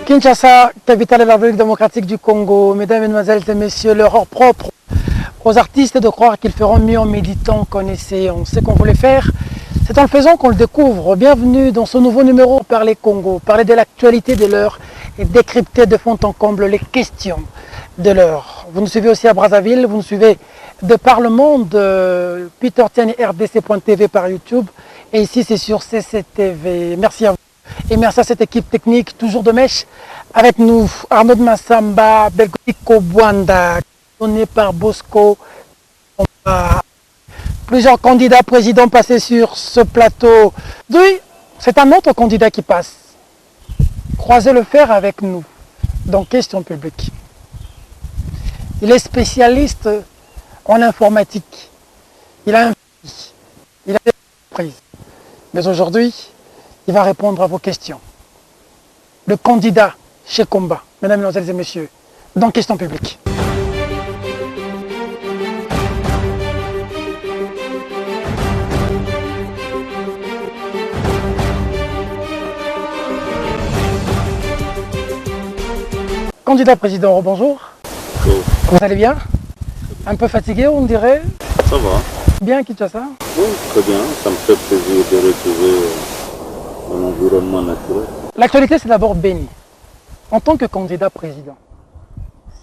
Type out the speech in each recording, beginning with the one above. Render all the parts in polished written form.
Kinshasa, capitale de la République démocratique du Congo, mesdames, mesdemoiselles et messieurs, leur propre aux artistes de croire qu'ils feront mieux en méditant qu'en essayant. Ce qu'on voulait faire, c'est en le faisant qu'on le découvre. Bienvenue dans ce nouveau numéro Parler Congo, parler de l'actualité de l'heure et décrypter de fond en comble les questions de l'heure. Vous nous suivez aussi à Brazzaville, vous nous suivez de par le monde, Peter Tiani RDC.tv par YouTube, et ici c'est sur CCTV. Merci à vous. Et merci à cette équipe technique, toujours de mèche, avec nous, Arnaud de Massamba, Belgonico Bwanda, donné par Bosco. Plusieurs candidats présidents passés sur ce plateau. Oui, c'est un autre candidat qui passe. Croisez le fer avec nous dans Questions publiques. Il est spécialiste en informatique. Il a des entreprises. Mais aujourd'hui, il va répondre à vos questions. Le candidat chez Combat, mesdames, mesdemoiselles et messieurs, dans Questions publiques. Candidat président, bonjour. Bonjour. Vous allez bien? Un peu fatigué, on dirait? Ça va. Bien, Kinshasa? Oui, très bien. Ça me fait plaisir de retrouver un environnement naturel. L'actualité, c'est d'abord Béni. En tant que candidat président,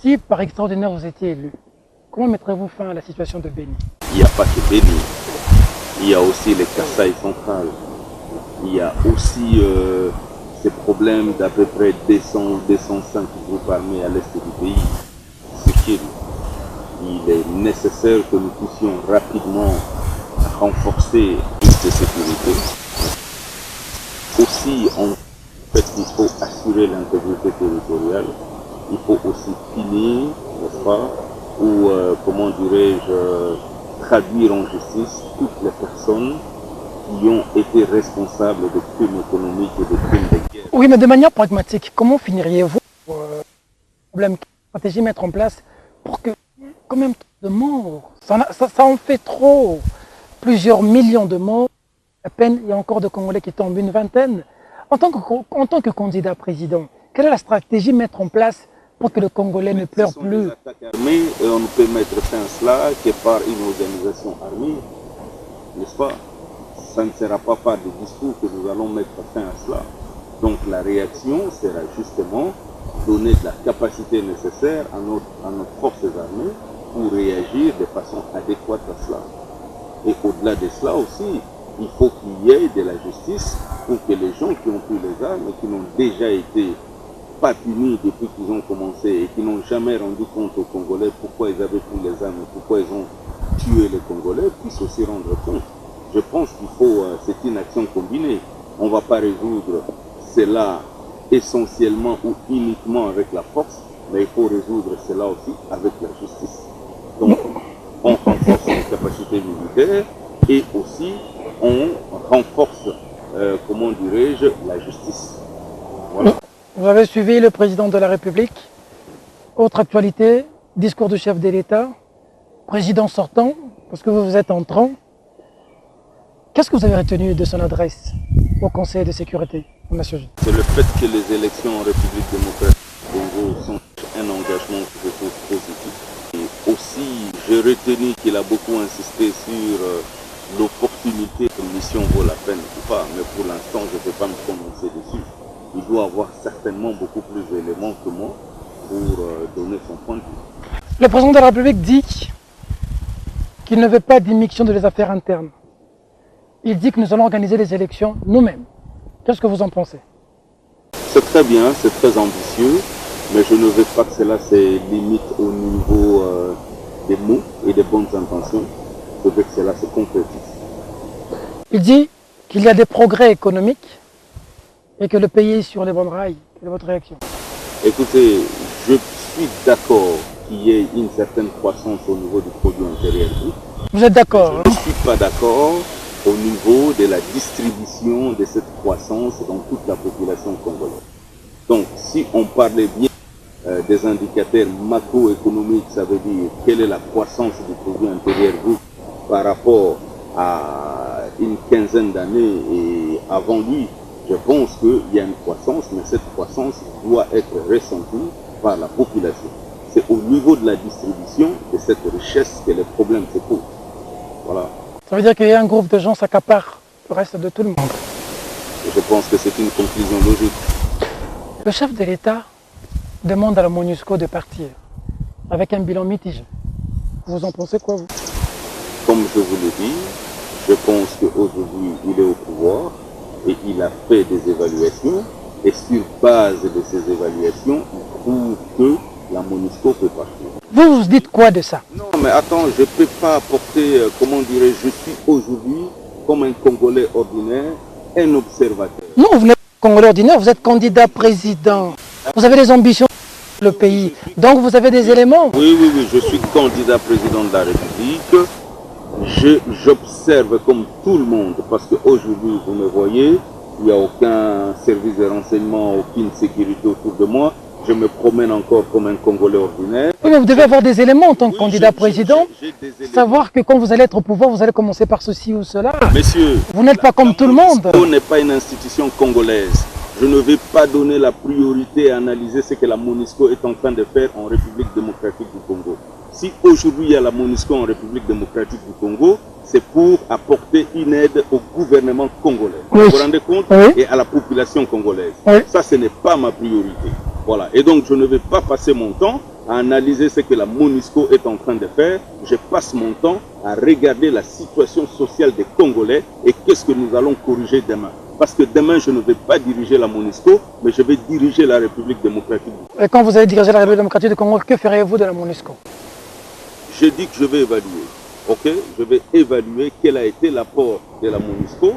si par extraordinaire vous étiez élu, comment mettrez-vous fin à la situation de Béni? Il n'y a pas que Béni. Il y a aussi les Kasaï centrales. Il y a aussi ces problèmes d'à peu près 200 ou 205 groupes armés à l'est du pays. Ce qui il est nécessaire que nous puissions rapidement renforcer de sécurité. Aussi, en fait, il faut assurer l'intégrité territoriale. Il faut aussi punir, n'est-ce pas, ou comment dirais-je, traduire en justice toutes les personnes qui ont été responsables de crimes économiques et de crimes de guerre. Oui, mais de manière pragmatique, comment finiriez-vous problème, quelle stratégie mettre en place pour que, quand même, de morts, ça en fait trop, plusieurs millions de morts, à peine il y a encore de Congolais qui tombent, une vingtaine. En tant que candidat président, quelle est la stratégie mettre en place pour que le Congolais ne pleure plus? Des attaques armées, et on ne peut mettre fin à cela que par une organisation armée, n'est-ce pas? Ça ne sera pas par des discours que nous allons mettre fin à cela. Donc la réaction sera justement donner de la capacité nécessaire à nos forces armées pour réagir de façon adéquate à cela. Et au-delà de cela aussi, il faut qu'il y ait de la justice pour que les gens qui ont pris les armes et qui n'ont déjà été pas punis depuis qu'ils ont commencé et qui n'ont jamais rendu compte aux Congolais pourquoi ils avaient pris les armes et pourquoi ils ont tué les Congolais puissent aussi rendre compte. Je pense qu'il faut, c'est une action combinée. On ne va pas résoudre cela essentiellement ou uniquement avec la force, mais il faut résoudre cela aussi avec la justice. Donc, on renforce les capacités militaires et aussi on renforce, comment dirais-je, la justice. Voilà. Vous avez suivi le président de la République. Autre actualité, discours du chef de l'État, président sortant, parce que vous êtes entrant. Qu'est-ce que vous avez retenu de son adresse au Conseil de sécurité des Nations Unies? C'est le fait que les élections en République démocratique du Congo sont un engagement que je trouve positif. Et aussi, j'ai retenu qu'il a beaucoup insisté sur l'opportunité que la mission vaut la peine ou pas, mais pour l'instant, je ne peux pas me prononcer dessus. Il doit avoir certainement beaucoup plus d'éléments que moi pour donner son point de vue. Le président de la République dit qu'il ne veut pas d'immixtion de les affaires internes. Il dit que nous allons organiser les élections nous-mêmes. Qu'est-ce que vous en pensez? C'est très bien, c'est très ambitieux, mais je ne veux pas que cela se limite au niveau des mots et des bonnes intentions. Je veux que cela se concrétise. Il dit qu'il y a des progrès économiques et que le pays est sur les bons rails. Quelle est votre réaction? Écoutez, je suis d'accord qu'il y ait une certaine croissance au niveau du produit intérieur brut. Vous êtes d'accord? Je ne suis pas d'accord au niveau de la distribution de cette croissance dans toute la population congolaise. Donc, si on parlait bien des indicateurs macroéconomiques, ça veut dire quelle est la croissance du produit intérieur brut par rapport à une quinzaine d'années et avant lui, Je pense qu'il y a une croissance, mais cette croissance doit être ressentie par la population. C'est au niveau de la distribution de cette richesse que les problèmes se posent. Voilà. Ça veut dire qu'il y a un groupe de gens qui s'accaparent le reste de tout le monde. Et je pense que c'est une conclusion logique. Le chef de l'État demande à la MONUSCO de partir avec un bilan mitigé. Vous en pensez quoi, vous? Comme je vous l'ai dit, je pense qu'aujourd'hui, il est au pouvoir et il a fait des évaluations. Et sur base de ces évaluations, il trouve que la MONUSCO peut partir. Vous vous dites quoi de ça? Non, mais attends, je ne peux pas apporter, comment dirais-je, je suis aujourd'hui comme un Congolais ordinaire, un observateur. Non, vous n'êtes pas Congolais ordinaire, vous êtes candidat président. Vous avez des ambitions pour le pays, donc vous avez des éléments. Oui, je suis candidat président de la République. J'observe comme tout le monde, parce qu'aujourd'hui, vous me voyez, il n'y a aucun service de renseignement, aucune sécurité autour de moi. Je me promène encore comme un Congolais ordinaire. Oui, mais vous devez avoir des éléments en tant que Oui, candidat président. j'ai des éléments. Savoir que quand vous allez être au pouvoir, vous allez commencer par ceci ou cela. Messieurs, Vous n'êtes pas comme tout le monde. La MONUSCO n'est pas une institution congolaise. Je ne vais pas donner la priorité à analyser ce que la MONUSCO est en train de faire en République démocratique du Congo. Si aujourd'hui il y a la MONUSCO en République démocratique du Congo, c'est pour apporter une aide au gouvernement congolais. Oui. Vous vous rendez compte? Oui. Et à la population congolaise. Oui. Ça, ce n'est pas ma priorité. Voilà. Et donc, je ne vais pas passer mon temps à analyser ce que la MONUSCO est en train de faire. Je passe mon temps à regarder la situation sociale des Congolais et qu'est-ce que nous allons corriger demain. Parce que demain, je ne vais pas diriger la MONUSCO, mais je vais diriger la République démocratique du Congo. Et quand vous allez diriger la République démocratique du Congo, que feriez-vous de la MONUSCO? J'ai dit que je vais évaluer. Ok? Je vais évaluer quel a été l'apport de la MONUSCO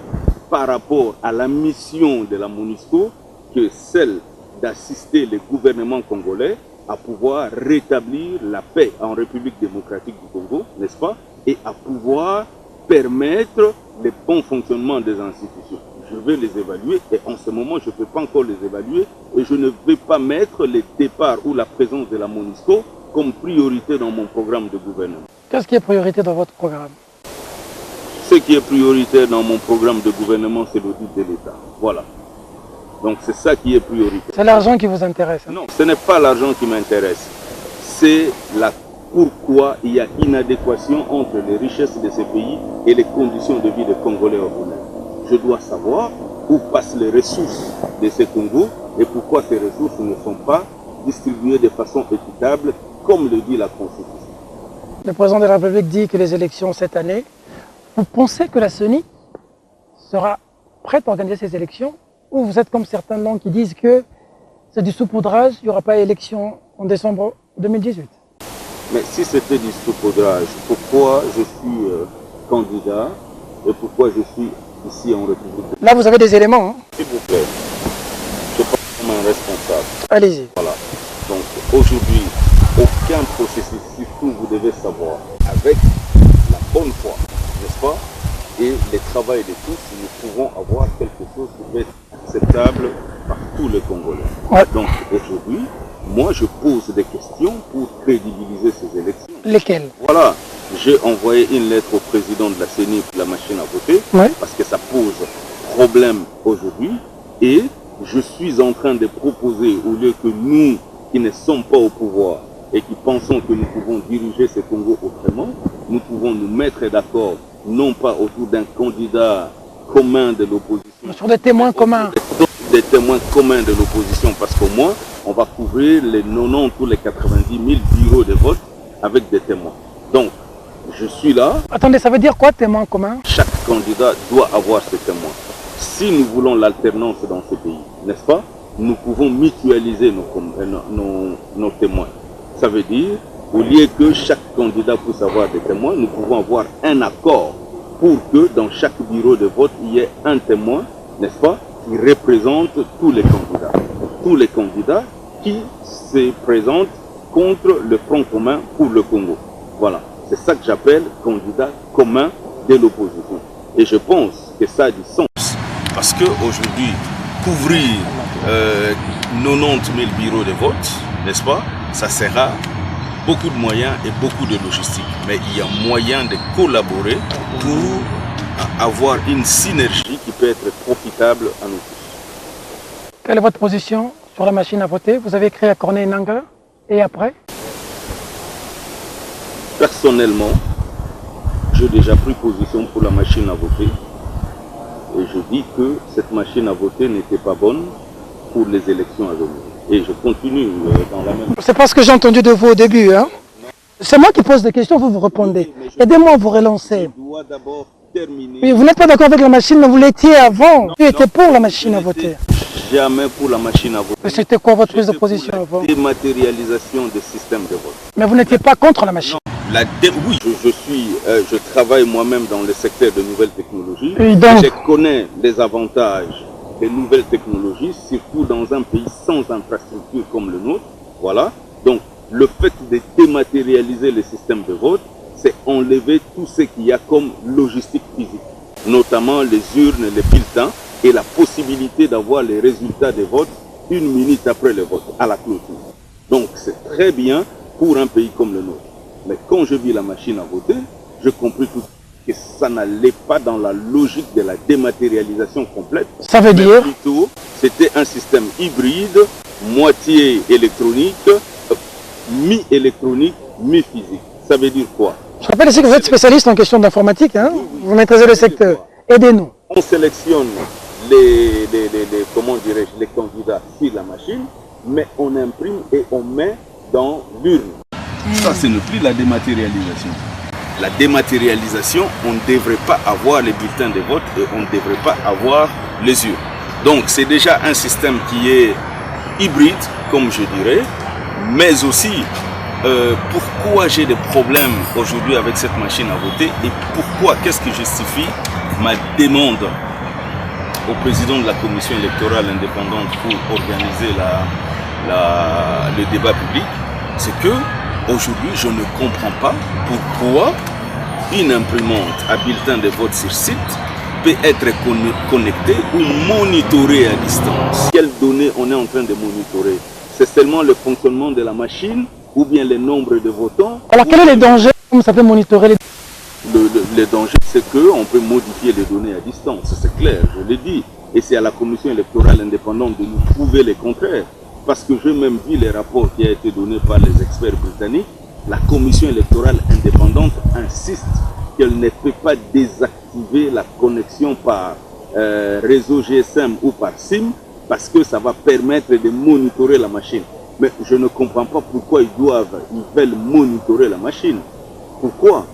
par rapport à la mission de la MONUSCO, que est celle d'assister les gouvernements congolais à pouvoir rétablir la paix en République démocratique du Congo, n'est-ce pas? Et à pouvoir permettre le bon fonctionnement des institutions. Je vais les évaluer et en ce moment, je ne peux pas encore les évaluer et je ne vais pas mettre le départ ou la présence de la MONUSCO comme priorité dans mon programme de gouvernement. Qu'est-ce qui est priorité dans votre programme? Ce qui est prioritaire dans mon programme de gouvernement, c'est l'audit de l'État. Voilà. Donc c'est ça qui est prioritaire. C'est l'argent qui vous intéresse. Non, ce n'est pas l'argent qui m'intéresse. C'est pourquoi il y a inadéquation entre les richesses de ces pays et les conditions de vie des Congolais ordinaires. Je dois savoir où passent les ressources de ces Congos et pourquoi ces ressources ne sont pas distribuées de façon équitable, comme le dit la Constitution. Le président de la République dit que les élections cette année, vous pensez que la CENI sera prête à organiser ces élections? Ou vous êtes comme certains langues qui disent que c'est du saupoudrage, il n'y aura pas d'élection en décembre 2018? Mais si c'était du saupoudrage, pourquoi je suis candidat et pourquoi je suis ici en République? Là, vous avez des éléments. Hein? S'il vous plaît, je parle comme un responsable. Allez-y. Voilà. Donc aujourd'hui, aucun processus, surtout vous devez savoir, avec la bonne foi, n'est-ce pas, et le travail de tous, nous pouvons avoir quelque chose qui va être acceptable par tous les Congolais. Ouais. Donc aujourd'hui, moi je pose des questions pour crédibiliser ces élections. Lesquels? Voilà, j'ai envoyé une lettre au président de la CENI pour la machine à voter, Ouais. parce que ça pose problème aujourd'hui, et je suis en train de proposer, au lieu que nous, qui ne sommes pas au pouvoir et qui pensons que nous pouvons diriger ce Congo autrement, nous pouvons nous mettre d'accord, non pas autour d'un candidat commun de l'opposition, Sur des témoins communs. des témoins communs de l'opposition, parce qu'au moins, on va couvrir les 90 ou les 90 000 bureaux de vote avec des témoins. Donc, je suis là. Attendez, ça veut dire quoi, témoins communs? Chaque candidat doit avoir ses témoins. Si nous voulons l'alternance dans ce pays, n'est-ce pas, nous pouvons mutualiser nos témoins. Ça veut dire, au lieu que chaque candidat puisse avoir des témoins, nous pouvons avoir un accord pour que dans chaque bureau de vote, il y ait un témoin, n'est-ce pas, qui représente tous les candidats. Tous les candidats qui se présentent contre le Front commun pour le Congo. Voilà. C'est ça que j'appelle candidat commun de l'opposition. Et je pense que ça a du sens. Parce qu'aujourd'hui, couvrir 90 000 bureaux de vote, n'est-ce pas, ça sera beaucoup de moyens et beaucoup de logistique. Mais il y a moyen de collaborer pour avoir une synergie qui peut être profitable à nous tous. Quelle est votre position sur la machine à voter? Vous avez créé à Corneille Nangaa et après? Personnellement, j'ai déjà pris position pour la machine à voter. Et je dis que cette machine à voter n'était pas bonne pour les élections à venir. Et je continue dans la même... C'est pas ce que j'ai entendu de vous au début. Hein? C'est moi qui pose des questions, vous répondez. Aidez-moi à vous relancer. Je dois d'abord terminer... Oui, vous n'êtes pas d'accord avec la machine, mais vous l'étiez avant. Vous étiez pour la machine à voter. Jamais pour la machine à voter. Mais c'était quoi votre prise de position avant? Dématérialisation des systèmes de vote. Mais vous n'étiez pas contre la machine. Oui, je travaille moi-même dans le secteur de nouvelles technologies. Et donc... Je connais les avantages des nouvelles technologies, surtout dans un pays sans infrastructure comme le nôtre. Voilà. Donc, le fait de dématérialiser les systèmes de vote, c'est enlever tout ce qu'il y a comme logistique physique, notamment les urnes, les bulletins et la possibilité d'avoir les résultats des votes 1 minute après le vote, à la clôture. Donc, c'est très bien pour un pays comme le nôtre. Mais quand je vis la machine à voter, je compris tout que ça n'allait pas dans la logique de la dématérialisation complète. Ça veut dire? Plutôt, c'était un système hybride, moitié électronique, mi-électronique, mi-physique. Ça veut dire quoi? Je rappelle ici que vous êtes spécialiste en question d'informatique, hein? Vous maîtrisez le secteur. Aidez-nous. On sélectionne comment dirais-je, les candidats sur la machine, mais on imprime et on met dans l'urne. Ça, ce n'est plus la dématérialisation. La dématérialisation, on ne devrait pas avoir les bulletins de vote et on ne devrait pas avoir les urnes. Donc, c'est déjà un système qui est hybride, comme je dirais, mais aussi, pourquoi j'ai des problèmes aujourd'hui avec cette machine à voter et pourquoi, qu'est-ce qui justifie ma demande au président de la commission électorale indépendante pour organiser le débat public, c'est que aujourd'hui, je ne comprends pas pourquoi une imprimante à bulletin de vote sur site peut être connectée ou monitorée à distance. Quelles données on est en train de monitorer? C'est seulement le fonctionnement de la machine ou bien le nombre de votants? Alors, quel est le danger? Comment ça peut monitorer les... Le danger, c'est qu'on peut modifier les données à distance, c'est clair, je l'ai dit. Et c'est à la commission électorale indépendante de nous prouver le contraire. Parce que j'ai même vu les rapports qui ont été donnés par les experts britanniques. La commission électorale indépendante insiste qu'elle ne peut pas désactiver la connexion par réseau GSM ou par SIM parce que ça va permettre de monitorer la machine. Mais je ne comprends pas pourquoi ils veulent monitorer la machine. Pourquoi?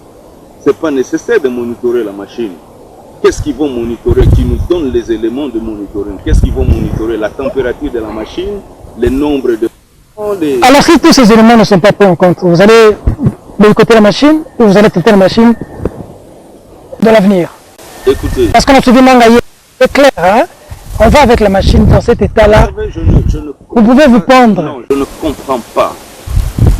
Ce n'est pas nécessaire de monitorer la machine. Qu'est-ce qu'ils vont monitorer? Qui nous donne les éléments de monitoring? Qu'est-ce qu'ils vont monitorer? La température de la machine, le nombre de... Alors si tous ces éléments ne sont pas pris en compte, vous allez boycotter la machine ou vous allez traiter la machine de l'avenir? Écoutez... Parce qu'on a suivi Nangaa, c'est clair, hein? On va avec la machine dans cet état-là. Vous pouvez vous pendre. Non, je ne comprends pas.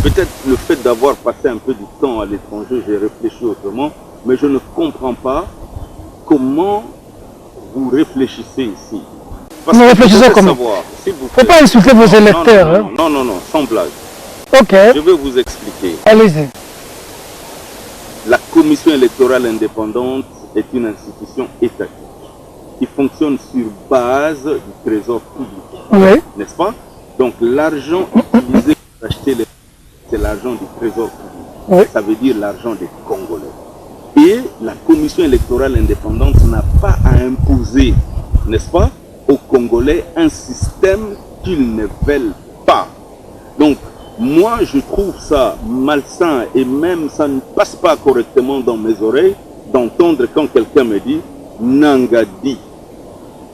Peut-être le fait d'avoir passé un peu du temps à l'étranger, j'ai réfléchi autrement, mais je ne comprends pas comment vous réfléchissez ici. Parce nous réfléchissons comment? Il ne faut pas insulter vos électeurs. Non, non, non, sans blague. Ok. Je vais vous expliquer. Allez-y. La commission électorale indépendante est une institution étatique qui fonctionne sur base du trésor public. Oui. N'est-ce pas? Donc l'argent utilisé pour acheter les... c'est l'argent du trésor public. Oui. Ça veut dire l'argent des Congolais. Et la commission électorale indépendante n'a pas à imposer, n'est-ce pas, aux Congolais un système qu'ils ne veulent pas. Donc, moi, je trouve ça malsain et même ça ne passe pas correctement dans mes oreilles d'entendre quand quelqu'un me dit « Nangaa dit ».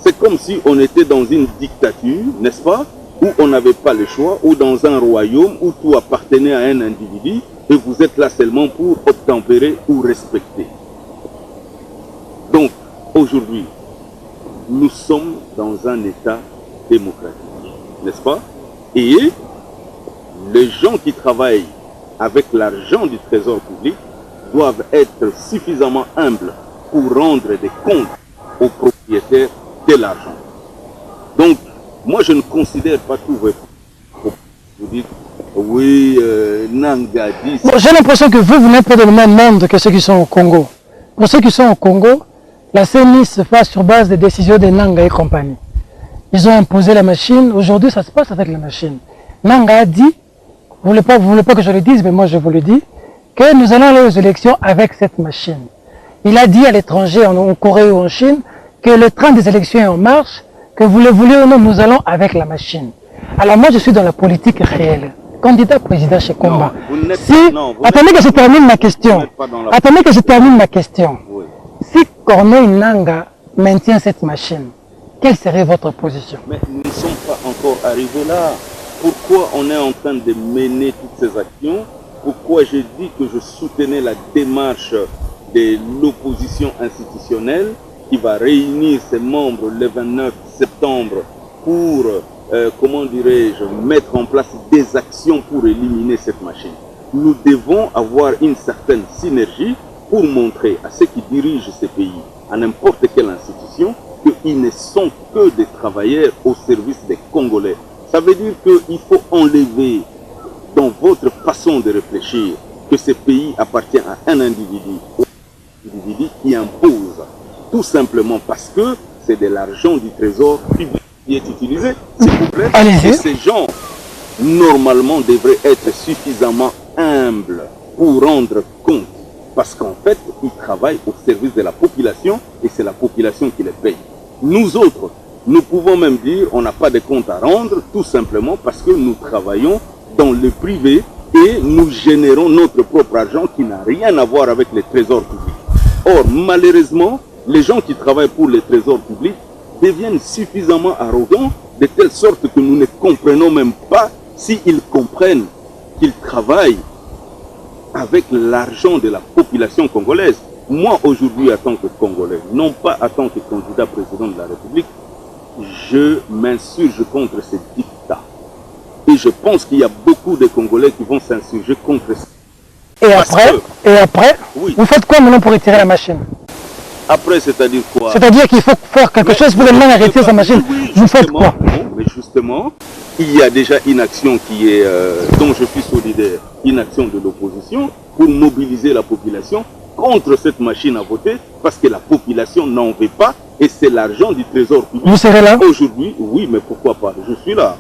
C'est comme si on était dans une dictature, n'est-ce pas, où on n'avait pas le choix, ou dans un royaume où tout appartenait à un individu et vous êtes là seulement pour obtempérer ou respecter. Donc, aujourd'hui, nous sommes dans un état démocratique, n'est-ce pas? Et les gens qui travaillent avec l'argent du trésor public doivent être suffisamment humbles pour rendre des comptes aux propriétaires de l'argent. Donc, moi je ne considère pas tout vrai. Vous dites, oui, Nangaa dit... Bon, j'ai l'impression que vous n'êtes pas dans le même monde que ceux qui sont au Congo. Pour ceux qui sont au Congo, la CENI se fait sur base des décisions de Nangaa et compagnie. Ils ont imposé la machine. Aujourd'hui, ça se passe avec la machine. Nanga a dit, vous ne voulez pas que je le dise, mais moi je vous le dis, que nous allons aller aux élections avec cette machine. Il a dit à l'étranger, en Corée ou en Chine, que le train des élections est en marche, que vous le voulez ou non, nous allons avec la machine. Alors moi, je suis dans la politique réelle. Candidat président chez Komba. Attendez que je termine ma question. Attendez que je termine ma question. Oui. Si Corneille Nanga maintient cette machine, quelle serait votre position? Mais nous ne sommes pas encore arrivés là. Pourquoi on est en train de mener toutes ces actions? Pourquoi j'ai dit que je soutenais la démarche de l'opposition institutionnelle qui va réunir ses membres le 29 septembre pour, comment dirais-je, mettre en place des actions pour éliminer cette machine. Nous devons avoir une certaine synergie pour montrer à ceux qui dirigent ces pays, à n'importe quelle institution, qu'ils ne sont que des travailleurs au service des Congolais. Ça veut dire qu'il faut enlever dans votre façon de réfléchir que ce pays appartient à un individu qui impose, tout simplement parce que c'est de l'argent du trésor public qui est utilisé, s'il vous plaît. Et ces gens, normalement, devraient être suffisamment humbles pour rendre compte, parce qu'en fait, ils travaillent au service de la population et c'est la population qui les paye. Nous autres, nous pouvons même dire on n'a pas de compte à rendre, tout simplement parce que nous travaillons dans le privé et nous générons notre propre argent qui n'a rien à voir avec les trésors publics. Or, malheureusement, les gens qui travaillent pour les trésors publics deviennent suffisamment arrogants de telle sorte que nous ne comprenons même pas s'ils comprennent qu'ils travaillent avec l'argent de la population congolaise. Moi, aujourd'hui, en tant que Congolais, non pas en tant que candidat président de la République, je m'insurge contre ce dictat. Et je pense qu'il y a beaucoup de Congolais qui vont s'insurger contre ça. Et après, oui. Vous faites quoi maintenant pour retirer la machine? Après, c'est-à-dire quoi? C'est-à-dire qu'il faut faire quelque chose pour le monde arrêter sa machine. Oui, vous faites quoi? Non, mais justement, il y a déjà une action qui est, dont je suis solidaire, une action de l'opposition pour mobiliser la population contre cette machine à voter parce que la population n'en veut pas et c'est l'argent du trésor public. Vous serez là? Aujourd'hui, oui, mais pourquoi pas? Je suis là.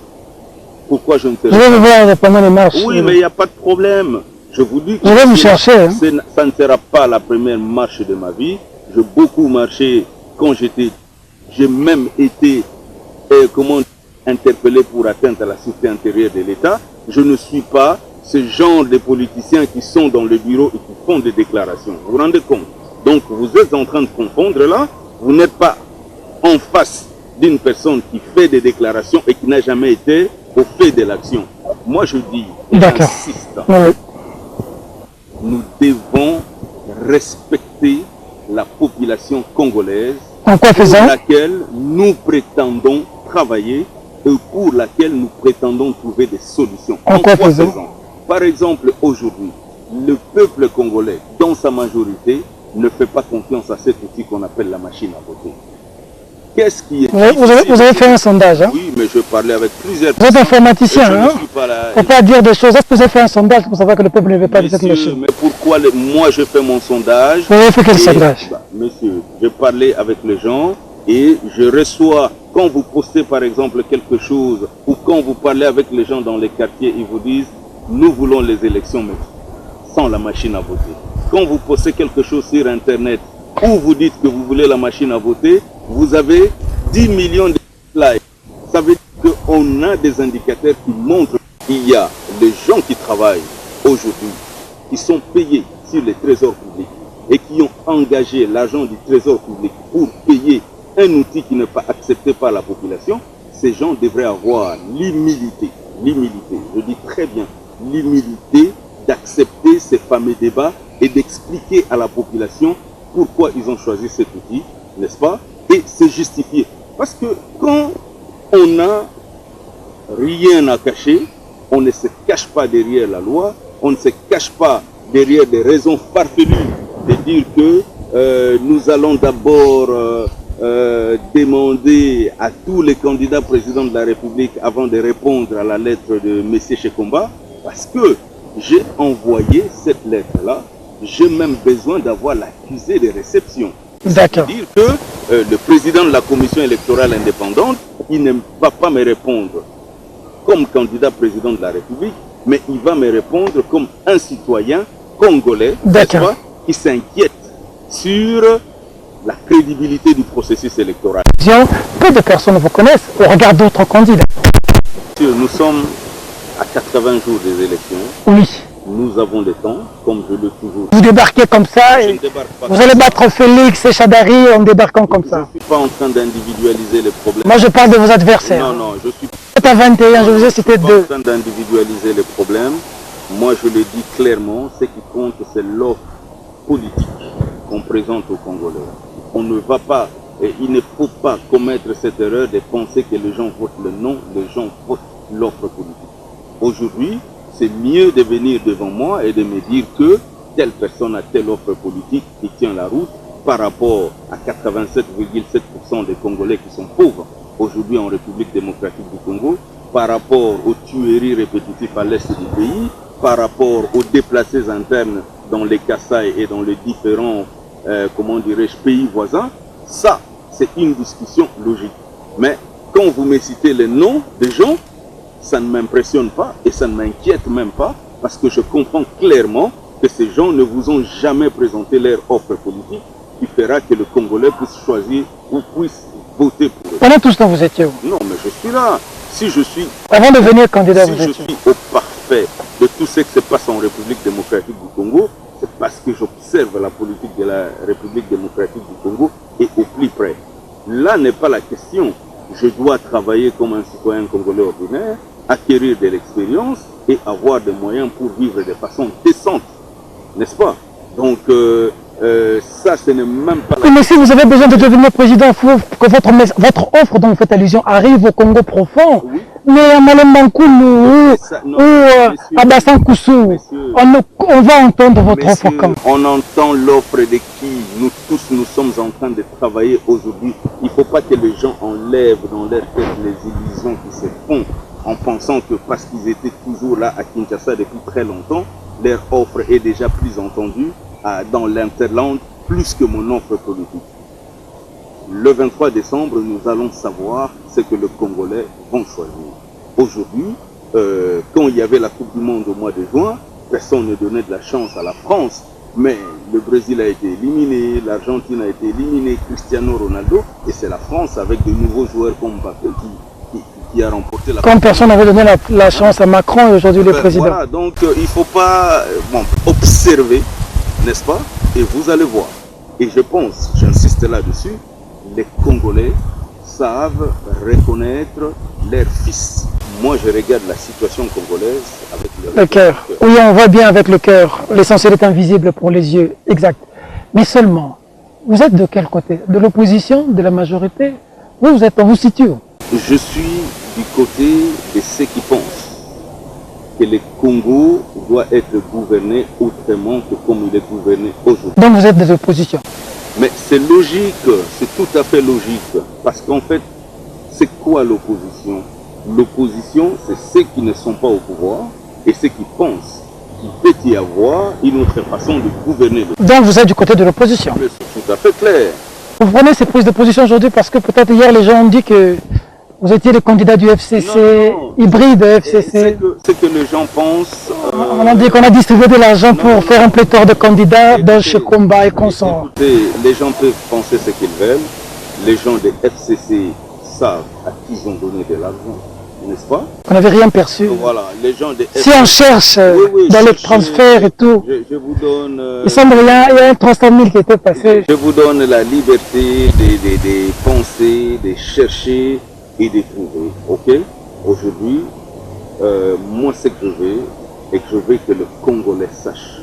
Pourquoi je ne serai pas? Je vais vous voir pendant les marches. Oui, mais il n'y a pas de problème. Je vous dis que je vais vous chercher. Hein. Ça ne sera pas la première marche de ma vie. J'ai beaucoup marché quand j'ai même été interpellé pour atteinte à la sûreté intérieure de l'État. Je ne suis pas ce genre de politiciens qui sont dans le bureau et qui font des déclarations. Vous vous rendez compte? Donc vous êtes en train de confondre là. Vous n'êtes pas en face d'une personne qui fait des déclarations et qui n'a jamais été au fait de l'action. Moi je dis, et j'insiste, nous devons respecter la population congolaise pour laquelle nous prétendons travailler et pour laquelle nous prétendons trouver des solutions. En quoi faisant? Par exemple, aujourd'hui, le peuple congolais, dans sa majorité, ne fait pas confiance à cet outil qu'on appelle la machine à voter. Qu'est-ce qui est vous avez fait un sondage, hein? Oui, mais je parlais avec plusieurs personnes. Vous êtes informaticien, hein? Il ne faut pas dire des choses. Est-ce que vous avez fait un sondage pour savoir que le peuple ne veut pas de cette machine? Mais pourquoi moi je fais mon sondage? Vous avez fait quel sondage? Monsieur, je parlais avec les gens et je reçois, quand vous postez par exemple quelque chose ou quand vous parlez avec les gens dans les quartiers, ils vous disent nous voulons les élections mais sans la machine à voter. Quand vous postez quelque chose sur Internet où vous dites que vous voulez la machine à voter, vous avez 10 millions de likes. Ça veut dire qu'on a des indicateurs qui montrent qu'il y a des gens qui travaillent aujourd'hui, qui sont payés sur les trésors publics et qui ont engagé l'argent du trésor public pour payer un outil qui n'est pas accepté par la population. Ces gens devraient avoir l'humilité, je dis très bien, l'humilité d'accepter ces fameux débats et d'expliquer à la population pourquoi ils ont choisi cet outil, n'est-ce pas? Et c'est justifié. Parce que quand on n'a rien à cacher, on ne se cache pas derrière la loi, on ne se cache pas derrière des raisons farfelues de dire que nous allons d'abord demander à tous les candidats présidents de la République avant de répondre à la lettre de M. Shekomba, parce que j'ai envoyé cette lettre-là, j'ai même besoin d'avoir l'accusé de réception. D'accord. C'est-à-dire que le président de la commission électorale indépendante, il ne va pas me répondre comme candidat président de la République, mais il va me répondre comme un citoyen congolais, n'est-ce pas, qui s'inquiète sur la crédibilité du processus électoral. Peu de personnes vous connaissent au regard d'autres candidats. Nous sommes à 80 jours des élections. Oui. Nous avons le temps, comme je le toujours. Vous débarquez comme ça et vous allez battre Félix et Chadari en débarquant comme ça. Je ne suis pas en train d'individualiser les problèmes. Moi je parle de vos adversaires. Non, non, je suis à 21, je vous ai cité deux. en train d'individualiser les problèmes. Moi je le dis clairement, ce qui compte c'est l'offre politique qu'on présente aux Congolais. On ne va pas, et il ne faut pas commettre cette erreur de penser que les gens votent le non, les gens votent l'offre politique. Aujourd'hui, c'est mieux de venir devant moi et de me dire que telle personne a telle offre politique qui tient la route par rapport à 87,7% des Congolais qui sont pauvres aujourd'hui en République démocratique du Congo, par rapport aux tueries répétitives à l'est du pays, par rapport aux déplacés internes dans les Kasaï et dans les différents comment dirais-je, pays voisins. Ça, c'est une discussion logique. Mais quand vous me citez les noms des gens, ça ne m'impressionne pas et ça ne m'inquiète même pas parce que je comprends clairement que ces gens ne vous ont jamais présenté leur offre politique qui fera que le Congolais puisse choisir ou puisse voter pour eux. Pendant tout ce temps, vous étiez où? Non, mais je suis là. Si je suis... Avant de venir candidat, si vous je étiez suis au parfait de tout ce qui se passe en République démocratique du Congo, c'est parce que j'observe la politique de la République démocratique du Congo et au plus près. Là n'est pas la question. Je dois travailler comme un citoyen congolais ordinaire, acquérir de l'expérience et avoir des moyens pour vivre de façon décente. N'est-ce pas? Donc, ça, ce n'est même pas la... Mais si vous avez besoin de devenir président, il faut que votre offre dont vous faites allusion arrive au Congo profond. Oui. Mais à Malembankoulou ou à Bassankoussou, on va entendre votre offre comme... On entend l'offre de qui nous tous nous sommes en train de travailler aujourd'hui. Il ne faut pas que les gens enlèvent dans leur tête les illusions qui se font en pensant que parce qu'ils étaient toujours là à Kinshasa depuis très longtemps, leur offre est déjà plus entendue dans l'interland plus que mon offre politique. Le 23 décembre, nous allons savoir ce que les Congolais vont choisir. Aujourd'hui, quand il y avait la Coupe du Monde au mois de juin, personne ne donnait de la chance à la France, mais le Brésil a été éliminé, l'Argentine a été éliminée, Cristiano Ronaldo, et c'est la France avec de nouveaux joueurs comme Mbappé qui a remporté la... Comme personne n'avait donné la chance à Macron et aujourd'hui le président. Voilà, donc il ne faut pas observer, n'est-ce pas? Et vous allez voir. Et je pense, j'insiste là-dessus, les Congolais savent reconnaître leurs fils. Moi, je regarde la situation congolaise avec le cœur. Oui, on voit bien avec le cœur. L'essentiel est invisible pour les yeux, exact. Mais seulement, vous êtes de quel côté? De l'opposition, de la majorité? Vous vous situez où? Je suis du côté de ceux qui pensent que le Congo doit être gouverné autrement que comme il est gouverné aujourd'hui. Donc vous êtes des oppositions? Mais c'est logique, c'est tout à fait logique. Parce qu'en fait, c'est quoi l'opposition? L'opposition, c'est ceux qui ne sont pas au pouvoir et ceux qui pensent qu'il peut y avoir une autre façon de gouverner. Donc vous êtes du côté de l'opposition? C'est tout à fait clair. Vous prenez ces prises de position aujourd'hui parce que peut-être hier les gens ont dit que vous étiez le candidat du FCC, hybride FCC. C'est que les gens pensent... On a dit qu'on a distribué de l'argent pour faire un pléthore de candidats dans chez Combat et consorts. Écoutez, les gens peuvent penser ce qu'ils veulent. Les gens de FCC savent à qui ils ont donné de l'argent, n'est-ce pas? On n'avait rien perçu. Voilà, les gens de FCC... Si on cherche dans les transferts et tout, je vous donne... il semble qu'il y a un 300 000 qui était passé. Je vous donne la liberté de penser, de chercher et de trouver, ok? Aujourd'hui, moi ce que je veux, et que je veux que le Congolais sache.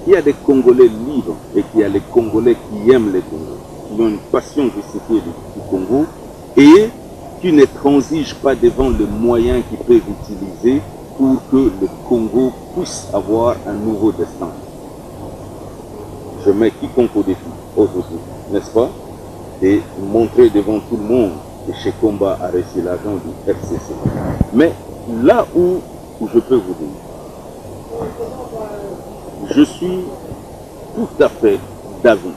Il y a des Congolais libres et qu'il y a les Congolais qui aiment les Congos, qui ont une passion justifiée du Congo et qui ne transigent pas devant les moyens qu'ils peuvent utiliser pour que le Congo puisse avoir un nouveau destin. Je mets quiconque au défi aujourd'hui, n'est-ce pas? Et montrer devant tout le monde que chez Combat a reçu l'argent du FCC. Mais là où je peux vous dire, je suis tout à fait d'avis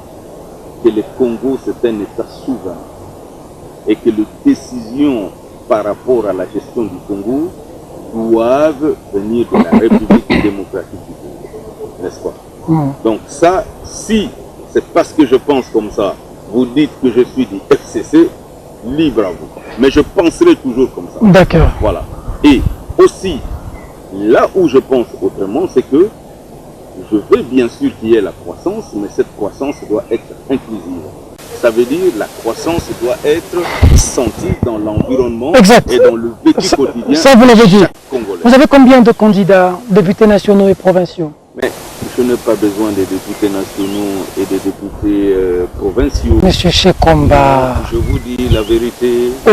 que le Congo c'est un État souverain et que les décisions par rapport à la gestion du Congo doivent venir de la République démocratique du Congo, n'est-ce pas? Donc ça, si c'est parce que je pense comme ça, vous dites que je suis du FCC, libre à vous. Mais je penserai toujours comme ça. D'accord. Voilà. Et aussi, là où je pense autrement, c'est que je veux bien sûr qu'il y ait la croissance, mais cette croissance doit être inclusive. Ça veut dire la croissance doit être sentie dans l'environnement et dans le vécu quotidien ça, vous l'avez dit. de chaque Congolais. Vous avez combien de candidats, députés nationaux et provinciaux? Mais je n'ai pas besoin des députés nationaux et des députés provinciaux. Monsieur Chekomba. Je vous dis la vérité, Oh.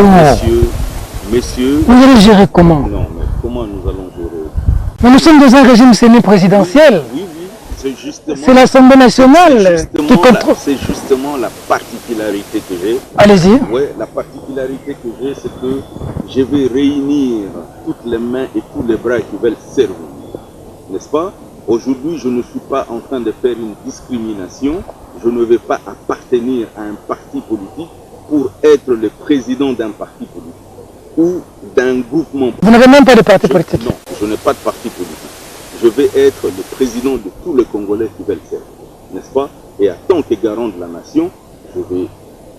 messieurs. Vous allez gérer comment? Non, mais comment nous allons gérer? Mais nous sommes dans un régime semi-présidentiel. Oui, c'est justement... C'est l'Assemblée nationale qui contrôle. C'est justement la particularité que j'ai. Allez-y. Oui, la particularité que j'ai, c'est que je vais réunir toutes les mains et tous les bras qui veulent servir. N'est-ce pas? Aujourd'hui, je ne suis pas en train de faire une discrimination. Je ne vais pas appartenir à un parti politique pour être le président d'un parti politique ou d'un groupement politique. Vous n'avez même pas de parti politique? Non, je n'ai pas de parti politique. Je vais être le président de tous les Congolais qui veulent servir, n'est-ce pas? Et en tant que garant de la nation, je vais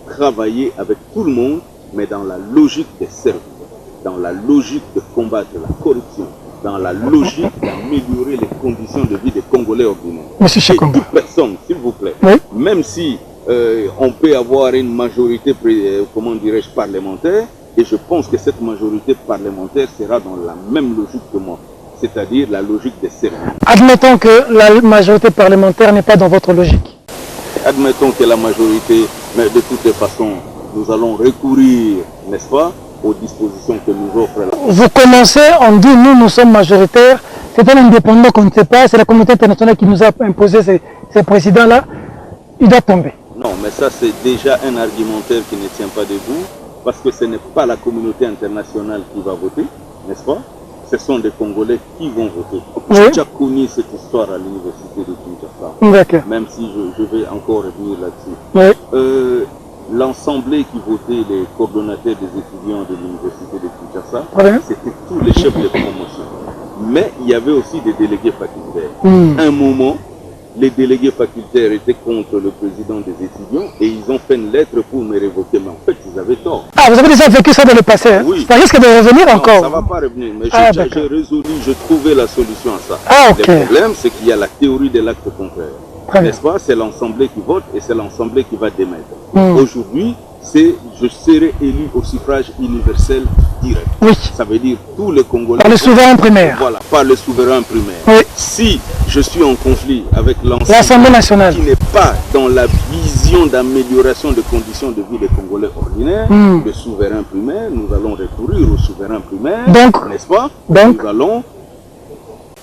travailler avec tout le monde, mais dans la logique de servir, dans la logique de combattre la corruption, dans la logique d'améliorer les conditions de vie des Congolais ordinaires. Monsieur Chekomba. Et toute personne, s'il vous plaît, Oui. même si on peut avoir une majorité, comment dirais-je, parlementaire, et je pense que cette majorité parlementaire sera dans la même logique que moi, c'est-à-dire la logique des services. Admettons que la majorité parlementaire n'est pas dans votre logique. Admettons que la majorité, mais de toutes les façons, nous allons recourir, n'est-ce pas, aux dispositions que nous offre la... Vous commencez, on dit nous sommes majoritaires, c'est un indépendant qu'on ne sait pas, c'est la communauté internationale qui nous a imposé ces présidents-là, il doit tomber. Non, mais ça c'est déjà un argumentaire qui ne tient pas debout, parce que ce n'est pas la communauté internationale qui va voter, n'est-ce pas? Ce sont des Congolais qui vont voter. Oui. J'ai déjà connu cette histoire à l'université de Kinshasa, D'accord. même si je vais encore revenir là-dessus. Oui. L'assemblée qui votait les coordonnateurs des étudiants de l'université de Kinshasa, Très bien. c'était tous les chefs de promotion. Mais il y avait aussi des délégués facultaires. À un moment, les délégués facultaires étaient contre le président des étudiants et ils ont fait une lettre pour me révoquer. Mais en fait, ils avaient tort. Ah, vous avez déjà vécu ça dans le passé, hein? Oui. Ça risque de revenir Non, encore. ça ne va pas revenir, mais Ah, j'ai d'accord. résolu, j'ai trouvé la solution à ça. Ah, ok. Le problème, c'est qu'il y a la théorie de l'acte contraire. Très bien. N'est-ce pas? C'est l'Assemblée qui vote et c'est l'Assemblée qui va démettre. Aujourd'hui, je serai élu au suffrage universel direct. Oui. Ça veut dire tous les Congolais. Par le souverain primaire. Voilà, par le souverain primaire. Oui. Si je suis en conflit avec L'Assemblée nationale. qui n'est pas dans la vision d'amélioration des conditions de vie des Congolais ordinaires, le souverain primaire, nous allons recourir au souverain primaire, Donc, n'est-ce pas? donc, Nous allons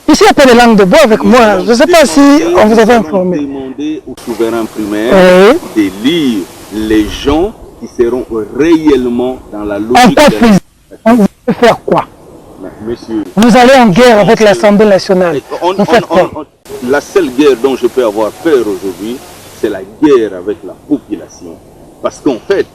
ici, il y a pas de langue de bois avec moi. Je ne sais pas si on vous avait informé. demander au souverain primaire Oui. d'élire les gens qui seront réellement dans la En logique quoi de président, vous allez faire quoi? Monsieur, Vous allez en guerre avec l'Assemblée nationale. Vous faites quoi? la seule guerre dont je peux avoir peur aujourd'hui, c'est la guerre avec la population. Parce qu'en fait,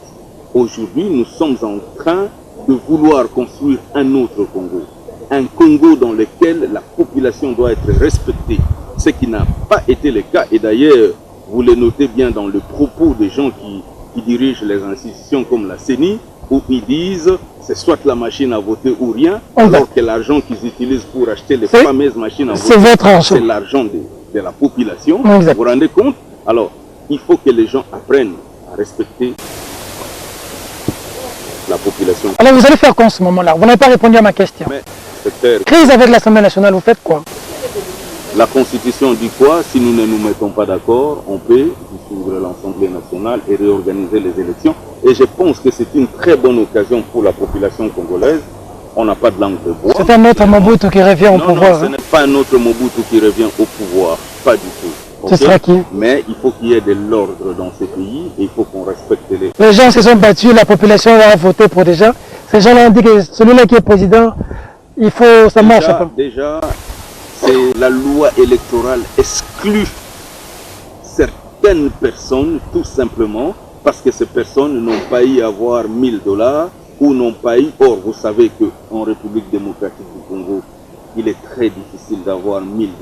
aujourd'hui, nous sommes en train de vouloir construire un autre Congo. Un Congo dans lequel la population doit être respectée. Ce qui n'a pas été le cas. Et d'ailleurs, vous le notez bien dans le propos des gens qui dirigent les institutions comme la CENI, où ils disent c'est soit la machine à voter ou rien, alors que l'argent qu'ils utilisent pour acheter les fameuses machines à voter, c'est l'argent de la population. Vous vous rendez compte? Alors, il faut que les gens apprennent à respecter la population. Alors vous allez faire quoi en ce moment-là? Vous n'avez pas répondu à ma question. Mais, crise avec l'Assemblée nationale, vous faites quoi? La Constitution dit quoi? Si nous ne nous mettons pas d'accord, on peut dissoudre l'Assemblée nationale et réorganiser les élections. Et je pense que c'est une très bonne occasion pour la population congolaise. On n'a pas de langue de bois. C'est un autre Mobutu qui revient au pouvoir. Non, ce n'est pas un autre Mobutu qui revient au pouvoir. Pas du tout. Ce sera qui? Mais il faut qu'il y ait de l'ordre dans ce pays et il faut qu'on respecte les... Les gens se sont battus, la population a voté pour des gens. Ces gens-là ont dit que celui-là qui est président, il faut... ça marche pas. Déjà, c'est la loi électorale exclut certaines personnes, tout simplement, parce que ces personnes n'ont pas eu à avoir 1000 $ ou n'ont pas eu. Or, vous savez qu'en République démocratique du Congo, il est très difficile d'avoir 1000 $.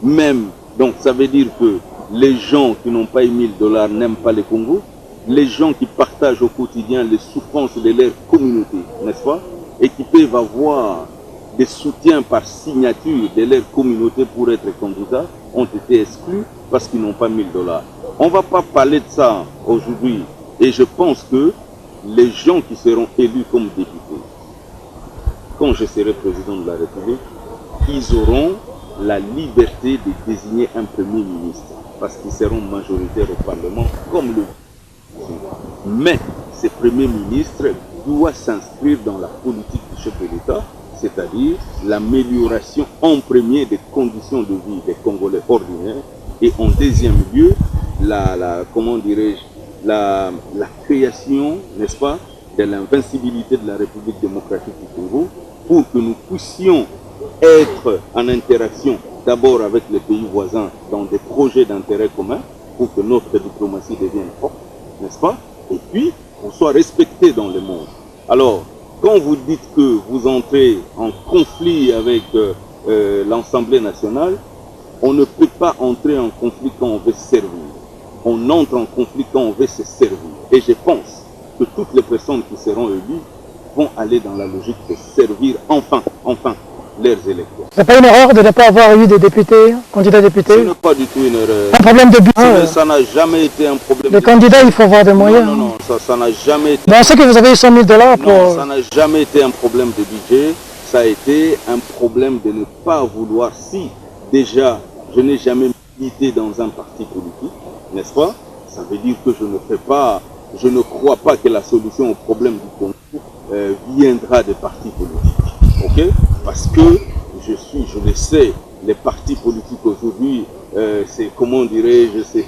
Même, donc ça veut dire que les gens qui n'ont pas eu 1000 $ n'aiment pas le Congo. Les gens qui partagent au quotidien les souffrances de leur communauté, n'est-ce pas, et qui peuvent avoir des soutiens par signature de leur communauté pour être candidats, ont été exclus parce qu'ils n'ont pas 1000 $. On ne va pas parler de ça aujourd'hui. Et je pense que les gens qui seront élus comme députés, quand je serai président de la République, ils auront la liberté de désigner un premier ministre parce qu'ils seront majoritaires au Parlement comme le. Mais ce premier ministre doit s'inscrire dans la politique du chef de l'État, c'est-à-dire l'amélioration en premier des conditions de vie des Congolais ordinaires et en deuxième lieu, comment dirais-je, la création, n'est-ce pas, de l'invincibilité de la République démocratique du Congo pour que nous puissions être en interaction d'abord avec les pays voisins dans des projets d'intérêt commun pour que notre diplomatie devienne forte, n'est-ce pas? Et puis, on soit respecté dans le monde. Alors, quand vous dites que vous entrez en conflit avec l'Assemblée nationale, on ne peut pas entrer en conflit quand on veut servir. On entre en conflit quand on veut se servir. Et je pense que toutes les personnes qui seront élues vont aller dans la logique de servir enfin leurs électeurs. C'est pas une erreur de ne pas avoir eu des députés, candidats députés? Ce n'est pas du tout une erreur. Un problème de budget. Ça n'a jamais été un problème. Les candidats, il faut avoir des moyens. Non, ça n'a jamais été. Mais on sait que vous avez eu 100 000 $ pour. Non, ça n'a jamais été un problème de budget. Ça a été un problème de ne pas vouloir. Si déjà je n'ai jamais milité dans un parti politique, n'est-ce pas? Ça veut dire que je ne crois pas que la solution au problème du Congo viendra des partis politiques. Ok? Parce que je le sais, les partis politiques aujourd'hui, c'est, comment dirais-je,